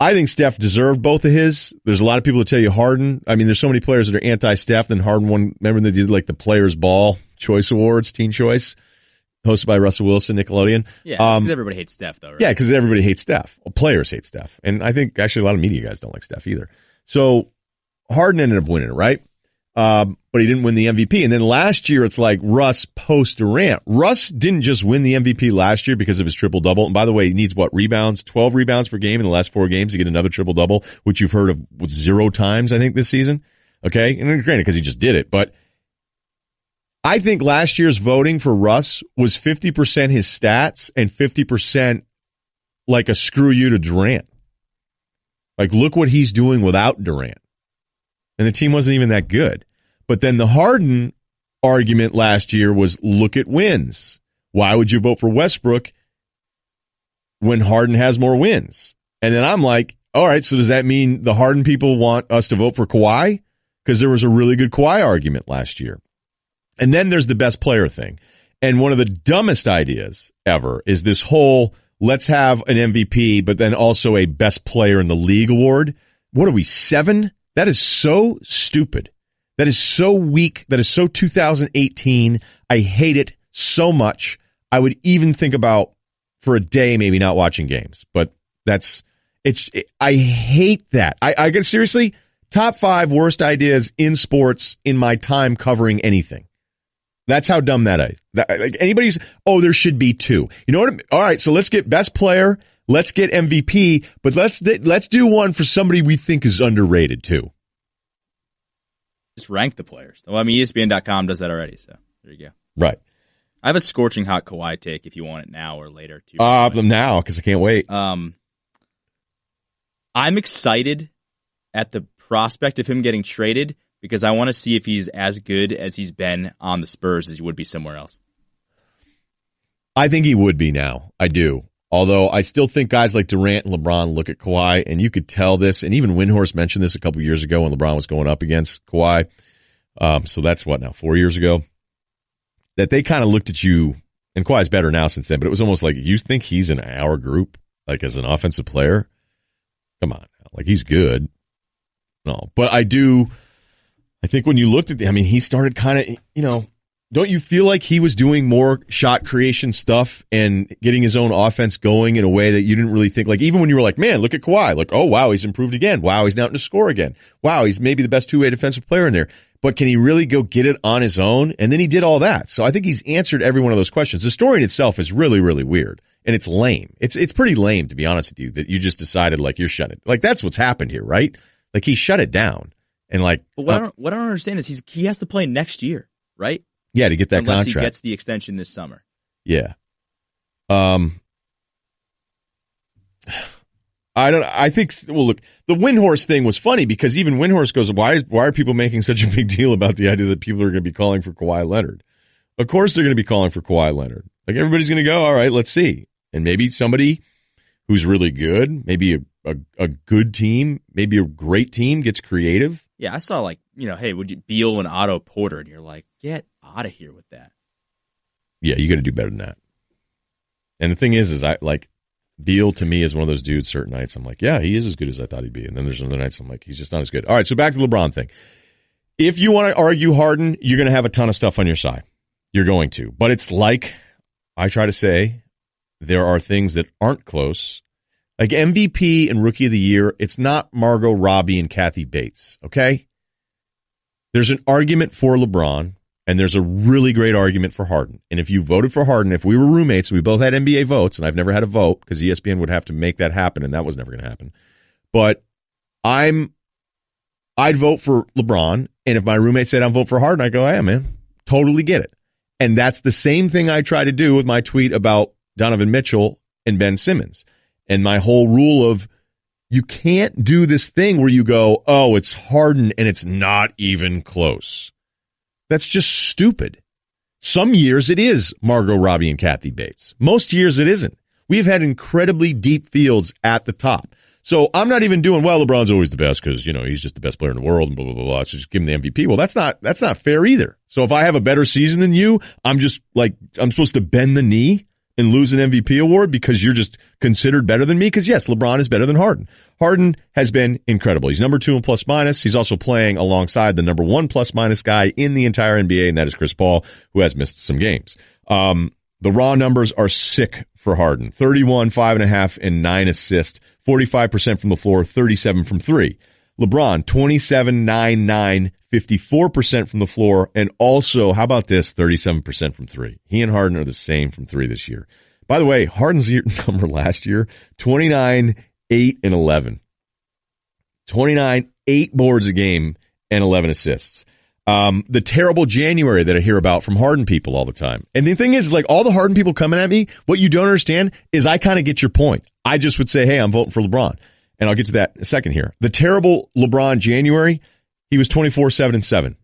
I think Steph deserved both of his. There's a lot of people that tell you Harden. I mean, there's so many players that are anti-Steph. Then Harden won. Remember they did like the Players Ball Choice Awards, Teen Choice, hosted by Russell Wilson, Nickelodeon. Yeah, because everybody hates Steph, though, right? Yeah, because everybody hates Steph. Well, players hate Steph. And I think actually a lot of media guys don't like Steph either. So Harden ended up winning it, right? But he didn't win the MVP. And then last year, it's like Russ post-Durant. Russ didn't just win the MVP last year because of his triple-double. And by the way, he needs what, rebounds? 12 rebounds per game in the last 4 games to get another triple-double, which you've heard of 0 times, I think, this season. Okay? And granted, because he just did it. But I think last year's voting for Russ was 50% his stats and 50% like a screw you to Durant. Like, look what he's doing without Durant. And the team wasn't even that good. But then the Harden argument last year was, look at wins. Why would you vote for Westbrook when Harden has more wins? And then I'm like, all right, so does that mean the Harden people want us to vote for Kawhi? Because there was a really good Kawhi argument last year. And then there's the best player thing. And one of the dumbest ideas ever is this whole, let's have an MVP, but then also a best player in the league award. What are we, 7? That is so stupid. That is so weak. That is so 2018. I hate it so much. I would even think about for a day maybe not watching games. But I hate that. I get seriously, top 5 worst ideas in sports in my time covering anything. That's how dumb that is. Like anybody's, there should be 2. You know what I mean? All right, so let's get best player, let's get MVP, but let's do one for somebody we think is underrated too. Just rank the players. Well, I mean, ESPN.com does that already, so there you go. Right. I have a scorching hot Kawhi take if you want it now or later. Now, because I can't wait. I'm excited at the prospect of him getting traded because I want to see if he's as good as he's been on the Spurs as he would be somewhere else. I think he would be now. I do. Although I still think guys like Durant and LeBron look at Kawhi, and you could tell this, and even Windhorst mentioned this a couple years ago when LeBron was going up against Kawhi. So that's what now, 4 years ago? That they kind of looked at you, and Kawhi's better now since then, but it was almost like, you think he's in our group, like as an offensive player? Come on. Like, he's good. No, but I think when you looked at I mean, he started kind of, don't you feel like he was doing more shot creation stuff and getting his own offense going in a way that you didn't really think? Like, even when you were like, man, look at Kawhi. Like, oh, wow, he's improved again. Wow, he's now to score again. Wow, he's maybe the best two-way defensive player in there. But can he really go get it on his own? And then he did all that. So I think he's answered every one of those questions. The story in itself is really, really weird. And it's lame. It's pretty lame, to be honest with you, that you just decided, like, you're shutting it. Like, that's what's happened here, right? Like, he shut it down. And, like... But what I don't understand is he has to play next year, right? Yeah, to get that Unless contract. He gets the extension this summer. Yeah. I think, well, look, the Windhorst thing was funny because even Windhorst goes, why are people making such a big deal about the idea that people are going to be calling for Kawhi Leonard? Of course they're going to be calling for Kawhi Leonard. Like, everybody's going to go, all right, let's see. And maybe somebody who's really good, maybe a good team, maybe a great team gets creative. Yeah, I saw hey, would you Beal and Otto Porter? And you're like, get out of here with that. Yeah, you got to do better than that. And the thing is Beal to me is one of those dudes. Certain nights I'm like, yeah, he is as good as I thought he'd be. And then there's other nights I'm like, he's just not as good. All right, so back to the LeBron thing. If you want to argue Harden, you're going to have a ton of stuff on your side. You're going to. But it's like I try to say, there are things that aren't close. Like MVP and Rookie of the Year, it's not Margot Robbie and Kathy Bates, okay? There's an argument for LeBron, and there's a really great argument for Harden. And if you voted for Harden, if we were roommates, we both had NBA votes, and I've never had a vote because ESPN would have to make that happen, and that was never going to happen. But I'd vote for LeBron, and if my roommate said I'll vote for Harden, I go, yeah, man, totally get it. And that's the same thing I try to do with my tweet about Donovan Mitchell and Ben Simmons. And my whole rule of you can't do this thing where you go, oh, it's Harden and it's not even close. That's just stupid. Some years it is Margot Robbie and Kathy Bates. Most years it isn't. We've had incredibly deep fields at the top. So I'm not even doing, well, LeBron's always the best because, he's just the best player in the world and blah, blah, blah, blah. So just give him the MVP. Well, that's not fair either. So if I have a better season than you, I'm supposed to bend the knee and lose an MVP award because you're just considered better than me? Because yes, LeBron is better than Harden. Harden has been incredible. He's number 2 in plus minus. He's also playing alongside the number 1 plus minus guy in the entire NBA, and that is Chris Paul, who has missed some games. The raw numbers are sick for Harden. 31, 5.5, and 9 assists. 45% from the floor, 37 from 3. LeBron, 27, 9, 9, 54% from the floor, and also, how about this, 37% from 3. He and Harden are the same from 3 this year. By the way, Harden's number last year, 29, 8, and 11. 29, 8 boards a game, and 11 assists. The terrible January that I hear about from Harden people all the time. And the thing is, all the Harden people coming at me, what you don't understand is I kind of get your point. I just would say, hey, I'm voting for LeBron. And I'll get to that in a second here. The terrible LeBron January, he was 24, 7, and 7.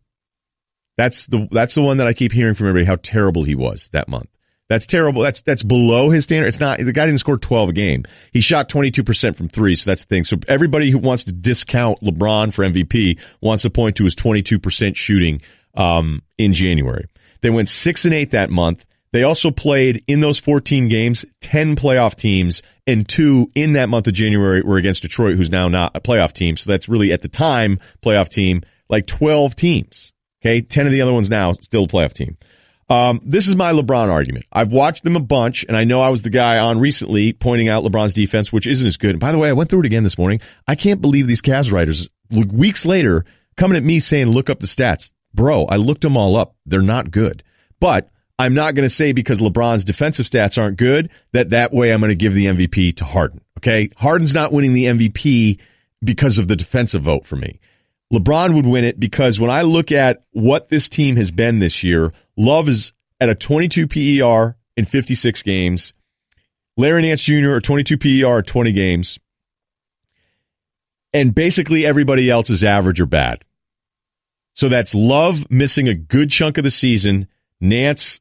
That's the one that I keep hearing from everybody, how terrible he was that month. That's terrible. That's below his standard. It's not, the guy didn't score 12 a game. He shot 22% from 3, so that's the thing. So everybody who wants to discount LeBron for MVP wants to point to his 22% shooting in January. They went 6 and 8 that month. They also played in those 14 games, 10 playoff teams, and 2 in that month of January were against Detroit, who's now not a playoff team. So that's really, at the time, playoff team, 12 teams. Okay, 10 of the other ones now, still a playoff team. This is my LeBron argument. I've watched them a bunch, and I know I was the guy on recently pointing out LeBron's defense, which isn't as good. And by the way, I went through it again this morning. I can't believe these Cavs writers, weeks later, coming at me saying, look up the stats. Bro, I looked them all up. They're not good. But I'm not going to say because LeBron's defensive stats aren't good that way I'm going to give the MVP to Harden. Okay? Harden's not winning the MVP because of the defensive vote for me. LeBron would win it because when I look at what this team has been this year, Love is at a 22 PER in 56 games. Larry Nance Jr. a 22 PER at 20 games. And basically everybody else is average or bad. So that's Love missing a good chunk of the season, Nance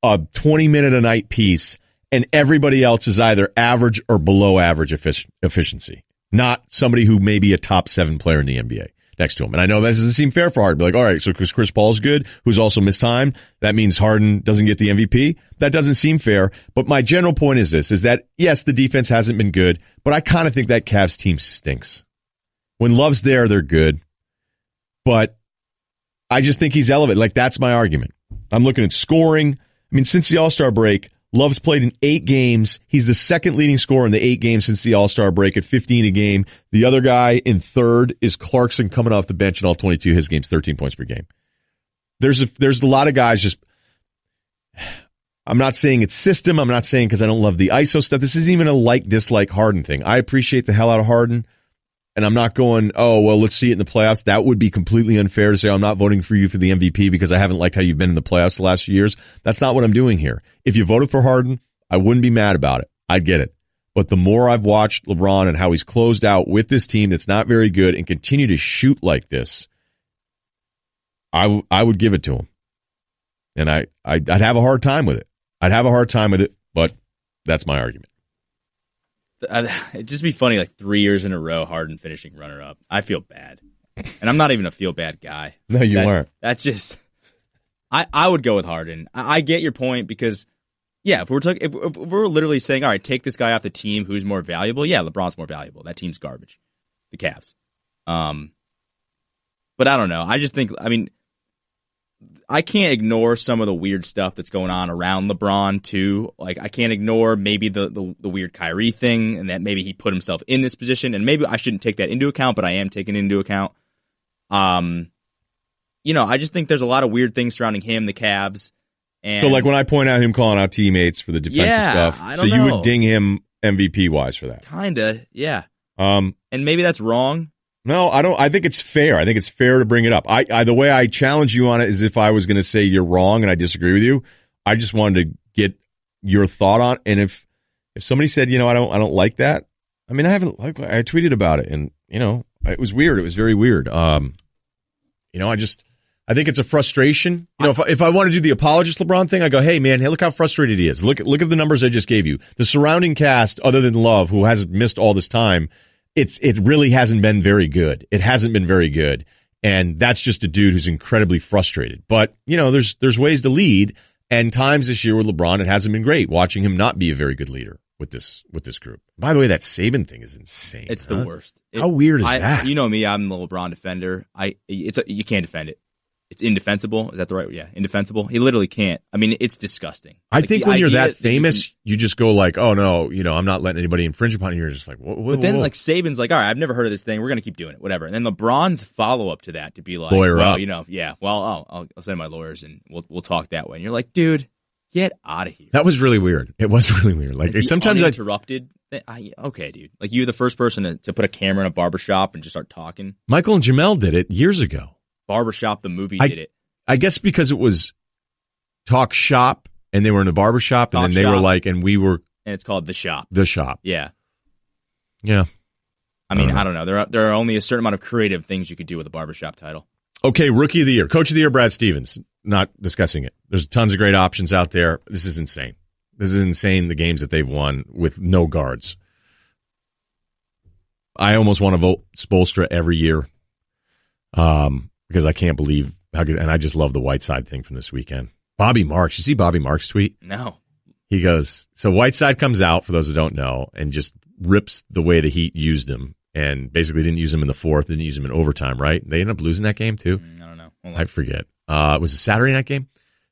a 20-minute-a-night piece, and everybody else is either average or below average efficiency. Not somebody who may be a top 7 player in the NBA next to him. And I know that doesn't seem fair for Harden. All right, so because Chris Paul's good, who's also missed time, that means Harden doesn't get the MVP? That doesn't seem fair. But my general point is this, is that, yes, the defense hasn't been good, but I kind of think that Cavs team stinks. When Love's there, they're good. But I just think he's elevated. That's my argument. I'm looking at scoring. Since the All-Star break, Love's played in 8 games. He's the second leading scorer in the 8 games since the All-Star break at 15 a game. The other guy in third is Clarkson coming off the bench in all 22. His game's 13 points per game. There's a lot of guys just, I'm not saying it's system. I'm not saying because I don't love the ISO stuff. This isn't even a dislike Harden thing. I appreciate the hell out of Harden. And I'm not going, oh, well, let's see it in the playoffs. That would be completely unfair to say I'm not voting for you for the MVP because I haven't liked how you've been in the playoffs the last few years. That's not what I'm doing here. If you voted for Harden, I wouldn't be mad about it. I'd get it. But the more I've watched LeBron and how he's closed out with this team that's not very good and continue to shoot like this, I would give it to him. And I'd have a hard time with it. But that's my argument. It'd just be funny, 3 years in a row, Harden finishing runner-up. I feel bad. And I'm not even a feel-bad guy. No, you aren't. That's just... I would go with Harden. I get your point because, yeah, if we're literally saying, all right, take this guy off the team who's more valuable, yeah, LeBron's more valuable. That team's garbage. The Cavs. But I don't know. I just think, I can't ignore some of the weird stuff that's going on around LeBron, too. I can't ignore maybe the weird Kyrie thing and that maybe he put himself in this position. And maybe I shouldn't take that into account, but I am taking it into account. I just think there's a lot of weird things surrounding him, the Cavs. And so, when I point out him calling out teammates for the defensive stuff, so you would ding him MVP-wise for that? Kinda, yeah. And maybe that's wrong. No, I don't. I think it's fair. I think it's fair to bring it up. The way I challenge you on it is if I was going to say you're wrong and I disagree with you. I just wanted to get your thought on. And if somebody said, I don't like that. I tweeted about it, and it was weird. It was very weird. I I think it's a frustration. You know, if I want to do the apologist LeBron thing, I go, hey, man, hey, look how frustrated he is. Look at the numbers I just gave you. The surrounding cast, other than Love, who has missed all this time, it really hasn't been very good. It hasn't been very good. And that's just a dude who's incredibly frustrated. But, you know, there's ways to lead. And times this year with LeBron, it hasn't been great watching him not be a very good leader with this group. By the way, that Saban thing is insane. It's the worst. How weird is that? You know me, I'm the LeBron defender. You can't defend it. It's indefensible. Is that the right? Yeah, indefensible. He literally can't. I mean, it's disgusting. I think when you're that famous, you just go like, oh no, you know, I'm not letting anybody infringe upon it. You're just like, whoa. But then like Saban's like, all right, I've never heard of this thing. We're going to keep doing it, whatever. And then LeBron's follow up to that to be like, lawyer well, up. You know, yeah, well, I'll send my lawyers and we'll talk that way. And you're like, dude, get out of here. That was really weird. It was really weird. Like sometimes uninterrupted. Okay, dude. Like you're the first person to put a camera in a barbershop and just start talking. Michael and Jamel did it years ago. Barbershop, the movie did it. I guess because it was Talk Shop and they were in the barbershop and then they were like, and we were. And it's called The Shop. The Shop. Yeah. Yeah. I mean, I don't know. There are only a certain amount of creative things you could do with a barbershop title. Okay, Rookie of the Year. Coach of the Year, Brad Stevens. Not discussing it. There's tons of great options out there. This is insane. This is insane, the games that they've won with no guards. I almost want to vote Spoelstra every year because I can't believe how good, and I just love the Whiteside thing from this weekend. Bobby Marks. You see Bobby Marks' tweet? No. He goes, so Whiteside comes out, for those that don't know, and just rips the way the Heat used him and basically didn't use him in the fourth, didn't use him in overtime, right? They ended up losing that game too. I don't know. I forget. It was a Saturday night game.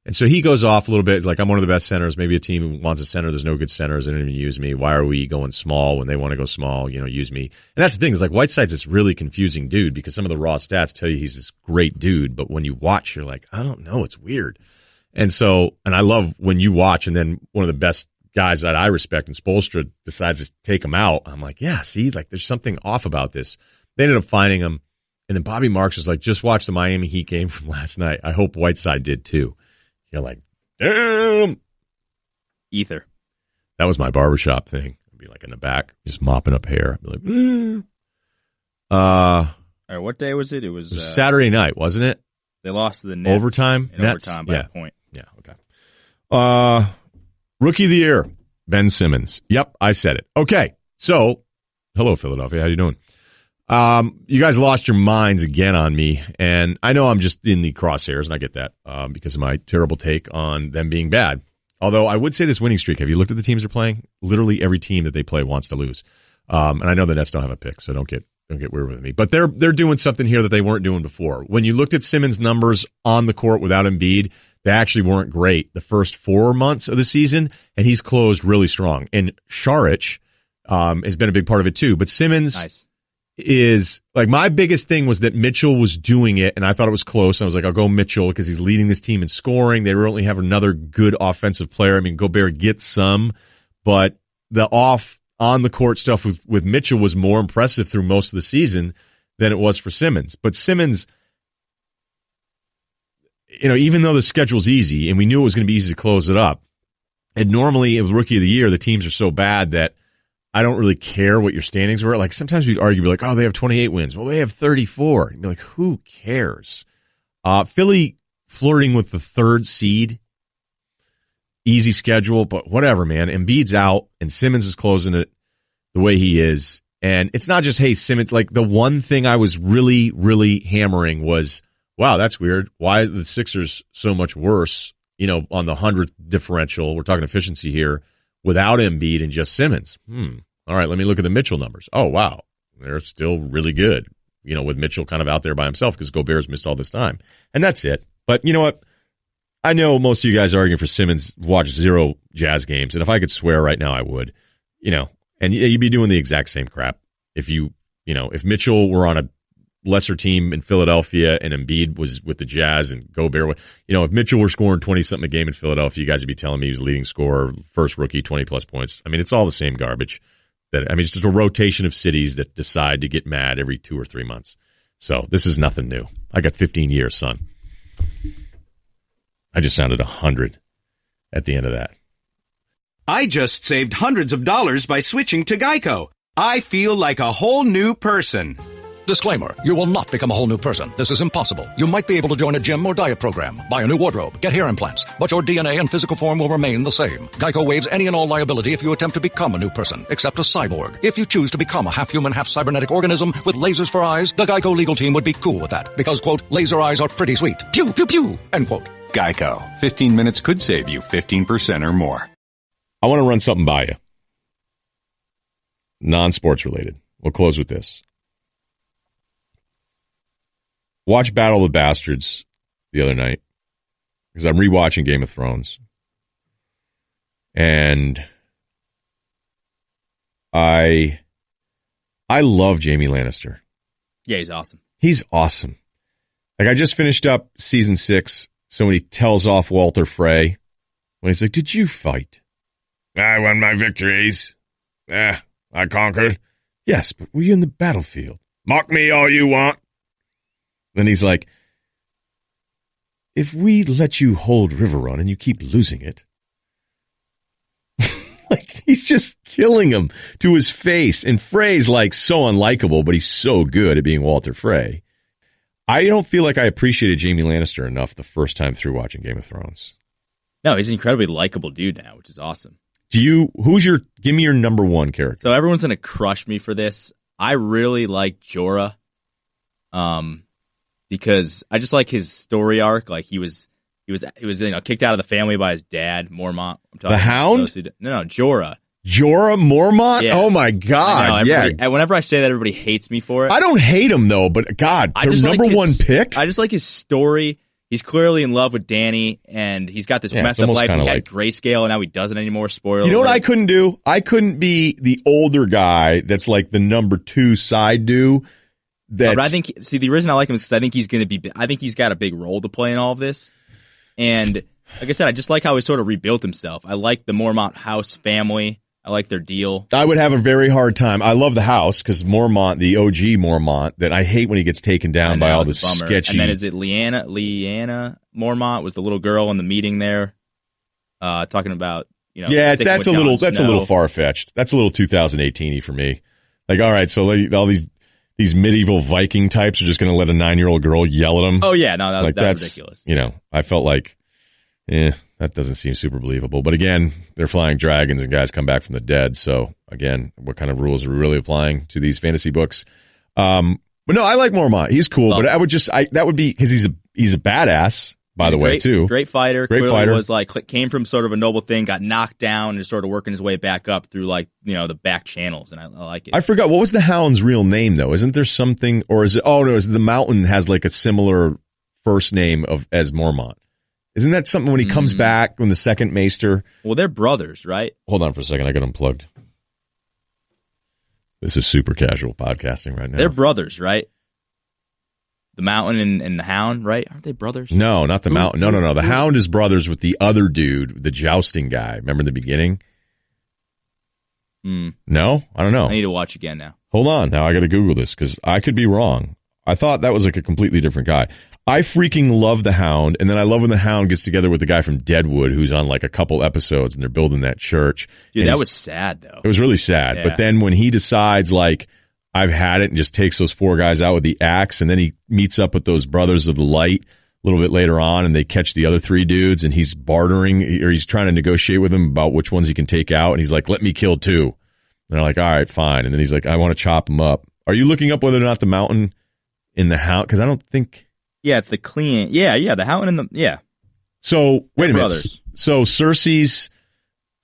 And so he goes off a little bit, like, I'm one of the best centers. Maybe a team who wants a center. There's no good centers. They didn't even use me. Why are we going small when they want to go small? You know, use me. And that's the thing is, like, Whiteside's this really confusing dude because some of the raw stats tell you he's this great dude. But when you watch, you're like, I don't know. It's weird. And so, and I love when you watch and then one of the best guys that I respect and Spoelstra decides to take him out. I'm like, yeah, see, like, there's something off about this. They ended up finding him. And then Bobby Marks was like, just watch the Miami Heat game from last night. I hope Whiteside did too. You're like, damn. Ether. That was my barbershop thing. I'd be like in the back, just mopping up hair. I'd be like, All right, what day was it? It was Saturday night, wasn't it? They lost to the Nets. Overtime? Overtime by a point. Yeah, okay. Rookie of the Year, Ben Simmons. Yep, I said it. Okay, so, hello, Philadelphia. How you doing? You guys lost your minds again on me, and I know I'm just in the crosshairs, and I get that because of my terrible take on them being bad. Although I would say this winning streak, have you looked at the teams they're playing? Literally every team that they play wants to lose. And I know the Nets don't have a pick, so don't get weird with me. But they're doing something here that they weren't doing before. When you looked at Simmons' numbers on the court without Embiid, they actually weren't great the first 4 months of the season, and he's closed really strong. And Šarić has been a big part of it too. But Simmons is like, my biggest thing was that Mitchell was doing it, and I thought it was close. I was like, I'll go Mitchell because he's leading this team in scoring. They really have another good offensive player. I mean, Gobert gets some, but the on the court stuff with Mitchell was more impressive through most of the season than it was for Simmons. But Simmons, you know, even though the schedule's easy and we knew it was going to be easy to close it up, and normally with Rookie of the Year, the teams are so bad that I don't really care what your standings were. Like, sometimes we'd argue, be like, oh, they have 28 wins. Well, they have 34. You'd be like, who cares? Philly flirting with the third seed. Easy schedule, but whatever, man. Embiid's out, and Simmons is closing it the way he is. And it's not just, hey, Simmons. Like, the one thing I was really, really hammering was, wow, that's weird. Why are the Sixers so much worse, you know, on the 100th differential? We're talking efficiency here. Without Embiid and just Simmons. All right, let me look at the Mitchell numbers. Oh, wow. They're still really good, you know, with Mitchell kind of out there by himself because Gobert's missed all this time. And that's it. But you know what? I know most of you guys are arguing for Simmons watch 0 Jazz games, and if I could swear right now, I would. You know, and you'd be doing the exact same crap if if Mitchell were on a lesser team in Philadelphia and Embiid was with the Jazz and Gobert. You know, if Mitchell were scoring 20-something a game in Philadelphia, you guys would be telling me he was leading scorer, first rookie, 20-plus points. I mean, it's all the same garbage. It's just a rotation of cities that decide to get mad every 2 or 3 months. So this is nothing new. I got 15 years, son. I just sounded 100 at the end of that. I just saved hundreds of dollars by switching to Geico. I feel like a whole new person. Disclaimer, you will not become a whole new person. This is impossible. You might be able to join a gym or diet program, buy a new wardrobe, get hair implants, but your DNA and physical form will remain the same. Geico waives any and all liability if you attempt to become a new person, except a cyborg. If you choose to become a half-human, half-cybernetic organism with lasers for eyes, the Geico legal team would be cool with that, because, quote, laser eyes are pretty sweet. Pew, pew, pew, end quote. Geico. 15 minutes could save you 15% or more. I want to run something by you. Non-sports related. We'll close with this. Watch Battle of the Bastards the other night because I'm rewatching Game of Thrones. And I love Jaime Lannister. Yeah, he's awesome. He's awesome. Like, I just finished up season 6, so when he tells off Walter Frey, when he's like, "Did you fight?" "I won my victories. I conquered." "Yes, but were you in the battlefield?" "Mock me all you want." Then he's like, "If we let you hold Riverrun and you keep losing it," like, he's just killing him to his face. And Frey's like so unlikable, but he's so good at being Walter Frey. I don't feel like I appreciated Jaime Lannister enough the first time through watching Game of Thrones. No, he's an incredibly likable dude now, which is awesome. Give me your number one character. So everyone's going to crush me for this. I really like Jorah. Because I just like his story arc. Like he was kicked out of the family by his dad, Mormont. The Hound? No, Jorah. Jorah Mormont? Yeah. Oh my God! Yeah. Whenever I say that, everybody hates me for it. I don't hate him though, but God, their number one pick. I just like his story. He's clearly in love with Dany, and he's got this messed up life. He had grayscale, and now he doesn't anymore. Spoiler. You know what I couldn't do? I couldn't be the older guy that's like the number 2 side dude. But I think, the reason I like him is because I think he's got a big role to play in all of this. And like I said, I just like how he sort of rebuilt himself. I like the Mormont house family. I like their deal. I would have a very hard time. I love the house because Mormont, the OG Mormont, that I hate when he gets taken down by all this sketchy. And then is it Lyanna Mormont was the little girl in the meeting there, talking about, Yeah, that's a little far-fetched. That's a little 2018-y for me. Like, all right, so all these medieval Viking types are just going to let a 9-year-old girl yell at them. Oh, yeah. No, that's ridiculous. I felt like, that doesn't seem super believable. But again, they're flying dragons and guys come back from the dead. So again, what kind of rules are we really applying to these fantasy books? But no, I like Mormont. He's cool. But that would be because he's a badass, by the way, too. He's a great fighter. Clearly was came from sort of a noble thing, got knocked down and is sort of working his way back up through the back channels. And I like it. I forgot. What was the Hound's real name though? Isn't there something, or is it, is the Mountain has like a similar first name as Mormont? Isn't that something when he comes back, when the second Maester? Well, they're brothers, right? Hold on for a second. I got unplugged. This is super casual podcasting right now. They're brothers, right? The Mountain and the Hound, right? Aren't they brothers? No, not the Mountain. No. The Hound is brothers with the other dude, the jousting guy. Remember in the beginning? No? I don't know. I need to watch again now. Hold on. Now I got to Google this because I could be wrong. I thought that was like a completely different guy. I freaking love the Hound, and then I love when the Hound gets together with the guy from Deadwood who's on like a couple episodes, and they're building that church. Dude, that was sad, though. It was really sad. Yeah. But then when he decides, like, I've had it, and just takes those 4 guys out with the axe, and then he meets up with those Brothers of the Light a little bit later on, and they catch the other 3 dudes, and he's bartering, or he's trying to negotiate with them about which ones he can take out, and he's like, let me kill 2. And they're like, all right, fine. And then he's like, I want to chop them up. Are you looking up whether or not the Mountain in the Hound? Because I don't think... Yeah, it's the clean. Yeah, the Hound and the... Yeah. So, wait a minute. So, Cersei's...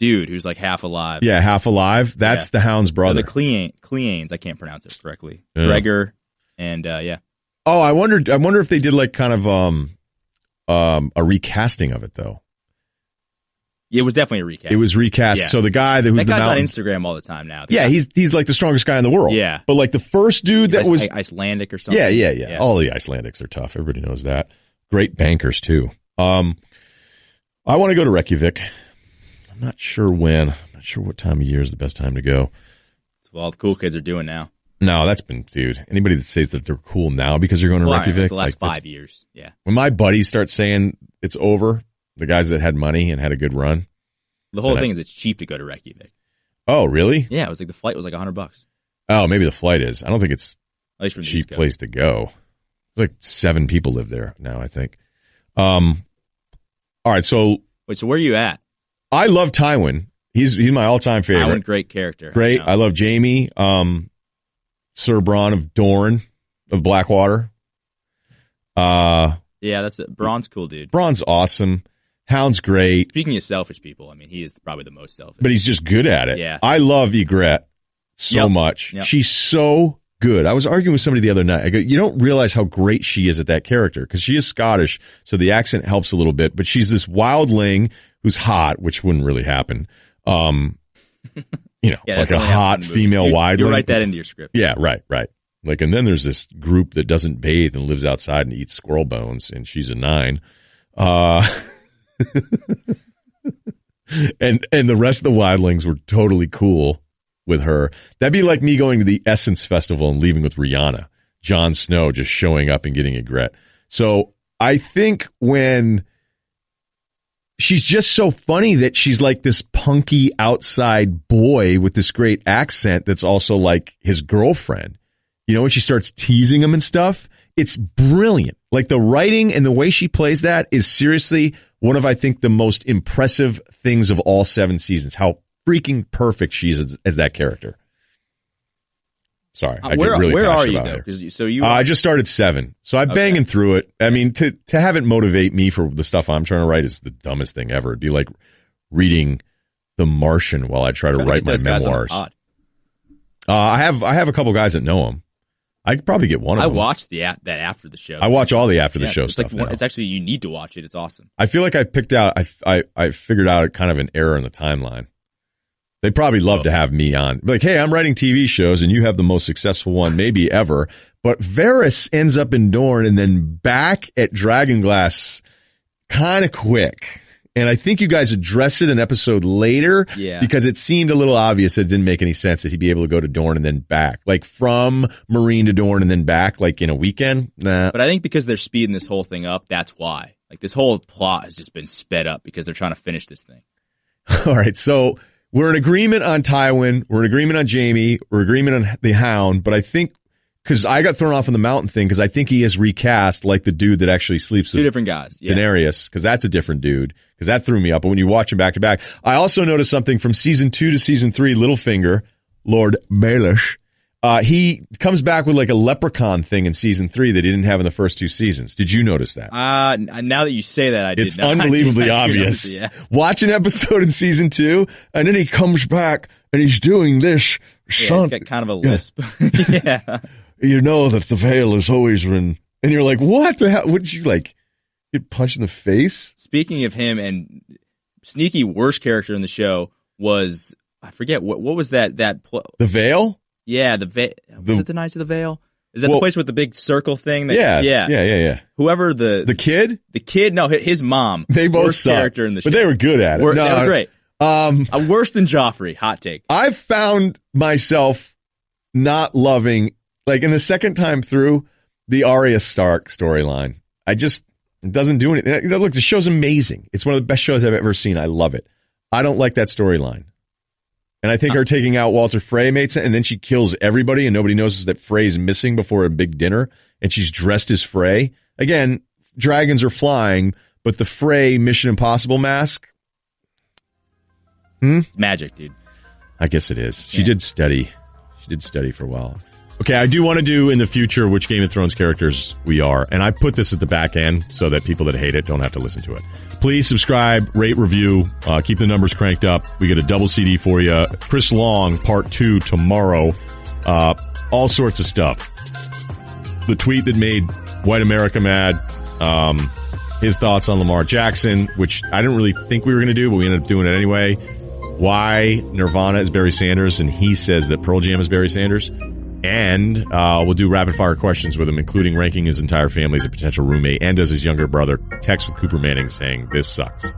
Dude who's like half alive. Yeah, half alive. That's the Hound's brother. The Cleanes. I can't pronounce it correctly. Yeah. Gregor and, yeah. Oh, I wonder if they did like kind of a recasting of it, though. It was definitely a recast. It was recast. Yeah. So the guy who's that the guy's Mountain... on Instagram all the time now. Yeah, he's like the strongest guy in the world. Yeah. But like the first dude that was... Icelandic or something. Yeah. All the Icelandics are tough. Everybody knows that. Great bankers, too. I want to go to Reykjavik. I'm not sure when. I'm not sure what time of year is the best time to go. It's what all the cool kids are doing now. No, that's been... Dude, anybody that says that they're cool now because they're going to Reykjavik... the last 5 years, yeah. When my buddies start saying it's over, the guys that had money and had a good run... The whole thing is it's cheap to go to Reykjavik. Oh, really? Yeah, it was like the flight was like $100. Oh, maybe the flight is. I don't think it's At least from the cheap East Coast. place to go. Like 7 people live there now, I think. All right, so wait, so where are you at? I love Tywin. He's my all-time favorite. Tywin, great character. Great. I love Jaime, Sir Bronn of Dorne of Blackwater. Yeah, that's it. Bronn's cool, dude. Bronn's awesome. Hound's great. Speaking of selfish people, I mean, he is probably the most selfish. But he's just good at it. Yeah. I love Ygritte so much. Yep. She's so good. I was arguing with somebody the other night. I go, you don't realize how great she is at that character because she is Scottish, so the accent helps a little bit. But she's this wildling who's hot, which wouldn't really happen. Like a hot female wildling. You write that into your script. Yeah, right. Like, and then there's this group that doesn't bathe and lives outside and eats squirrel bones, and she's a 9. And the rest of the wildlings were totally cool with her. That'd be like me going to the Essence Festival and leaving with Rihanna. Jon Snow just showing up and getting Ygritte. So I think when she's just so funny that she's like this punky outside boy with this great accent that's also like his girlfriend. You know, when she starts teasing him and stuff, it's brilliant. Like the writing and the way she plays that is seriously one of, I think, the most impressive things of all 7 seasons. How freaking perfect she is as that character. Sorry, I get really where are passionate you about though? her. So you, I just started 7, so I'm banging through it. I mean, to have it motivate me for the stuff I'm trying to write is the dumbest thing ever. It'd be like reading The Martian while I try to write my memoirs. I have a couple guys that know him. I could probably get one of them. I watched that after the show. I watch all the after the show stuff. It's actually, you need to watch it. It's awesome. I feel like I figured out kind of an error in the timeline. They'd probably love to have me on. Like, hey, I'm writing TV shows and you have the most successful one maybe ever. But Varys ends up in Dorne and then back at Dragonglass kind of quick. And I think you guys address it an episode later because it seemed a little obvious. It didn't make any sense that he'd be able to go to Dorne and then back. Like from Marine to Dorne and then back like in a weekend. Nah. But I think because they're speeding this whole thing up, that's why. Like this whole plot has just been sped up because they're trying to finish this thing. All right. So we're in agreement on Tywin. We're in agreement on Jaime. We're in agreement on the Hound. But I think because I got thrown off on the mountain thing because I think he is recast like the dude that actually sleeps with 2 different guys. Yeah. Daenerys, because that's a different dude. Because that threw me up. But when you watch him back to back, I also noticed something from season 2 to season 3. Littlefinger, Lord Baelish, he comes back with like a leprechaun thing in season 3 that he didn't have in the first 2 seasons. Did you notice that? Now that you say that, I did. It's unbelievably obvious. Yeah. Watch an episode in season 2, and then he comes back and he's doing this. Yeah, he's got kind of a lisp. Yeah. You know that the veil is always in, and you're like, what the hell? Would you like get punched in the face? Speaking of him, and sneaky worst character in the show was, I forget what was that the Veil? Yeah, was it the Knights of the Veil? Is that the place with the big circle thing? Yeah. Whoever the kid, no, his mom. They both worst suck, character in the show. but they were good at it. They were great. Worse than Joffrey. Hot take. I've found myself not loving, like in the second time through, the Arya Stark storyline. It doesn't do anything. Look, the show's amazing. It's one of the best shows I've ever seen. I love it. I don't like that storyline. And I think her taking out Walter Frey makes it, and then she kills everybody, and nobody knows that Frey's missing before a big dinner, and she's dressed as Frey. Again, dragons are flying, but the Frey Mission Impossible mask. It's magic, dude. I guess it is. She did study. She did study for a while. Okay, I do want to do in the future which Game of Thrones characters we are, and I put this at the back end so that people that hate it don't have to listen to it. Please subscribe, rate, review, keep the numbers cranked up. We get a double CD for you. Chris Long, part 2 tomorrow. All sorts of stuff. The tweet that made white America mad. His thoughts on Lamar Jackson, which I didn't really think we were going to do, but we ended up doing it anyway. Why Nirvana is Barry Sanders, and he says that Pearl Jam is Barry Sanders. And we'll do rapid-fire questions with him, including ranking his entire family as a potential roommate, and does his younger brother text with Cooper Manning saying, "This sucks."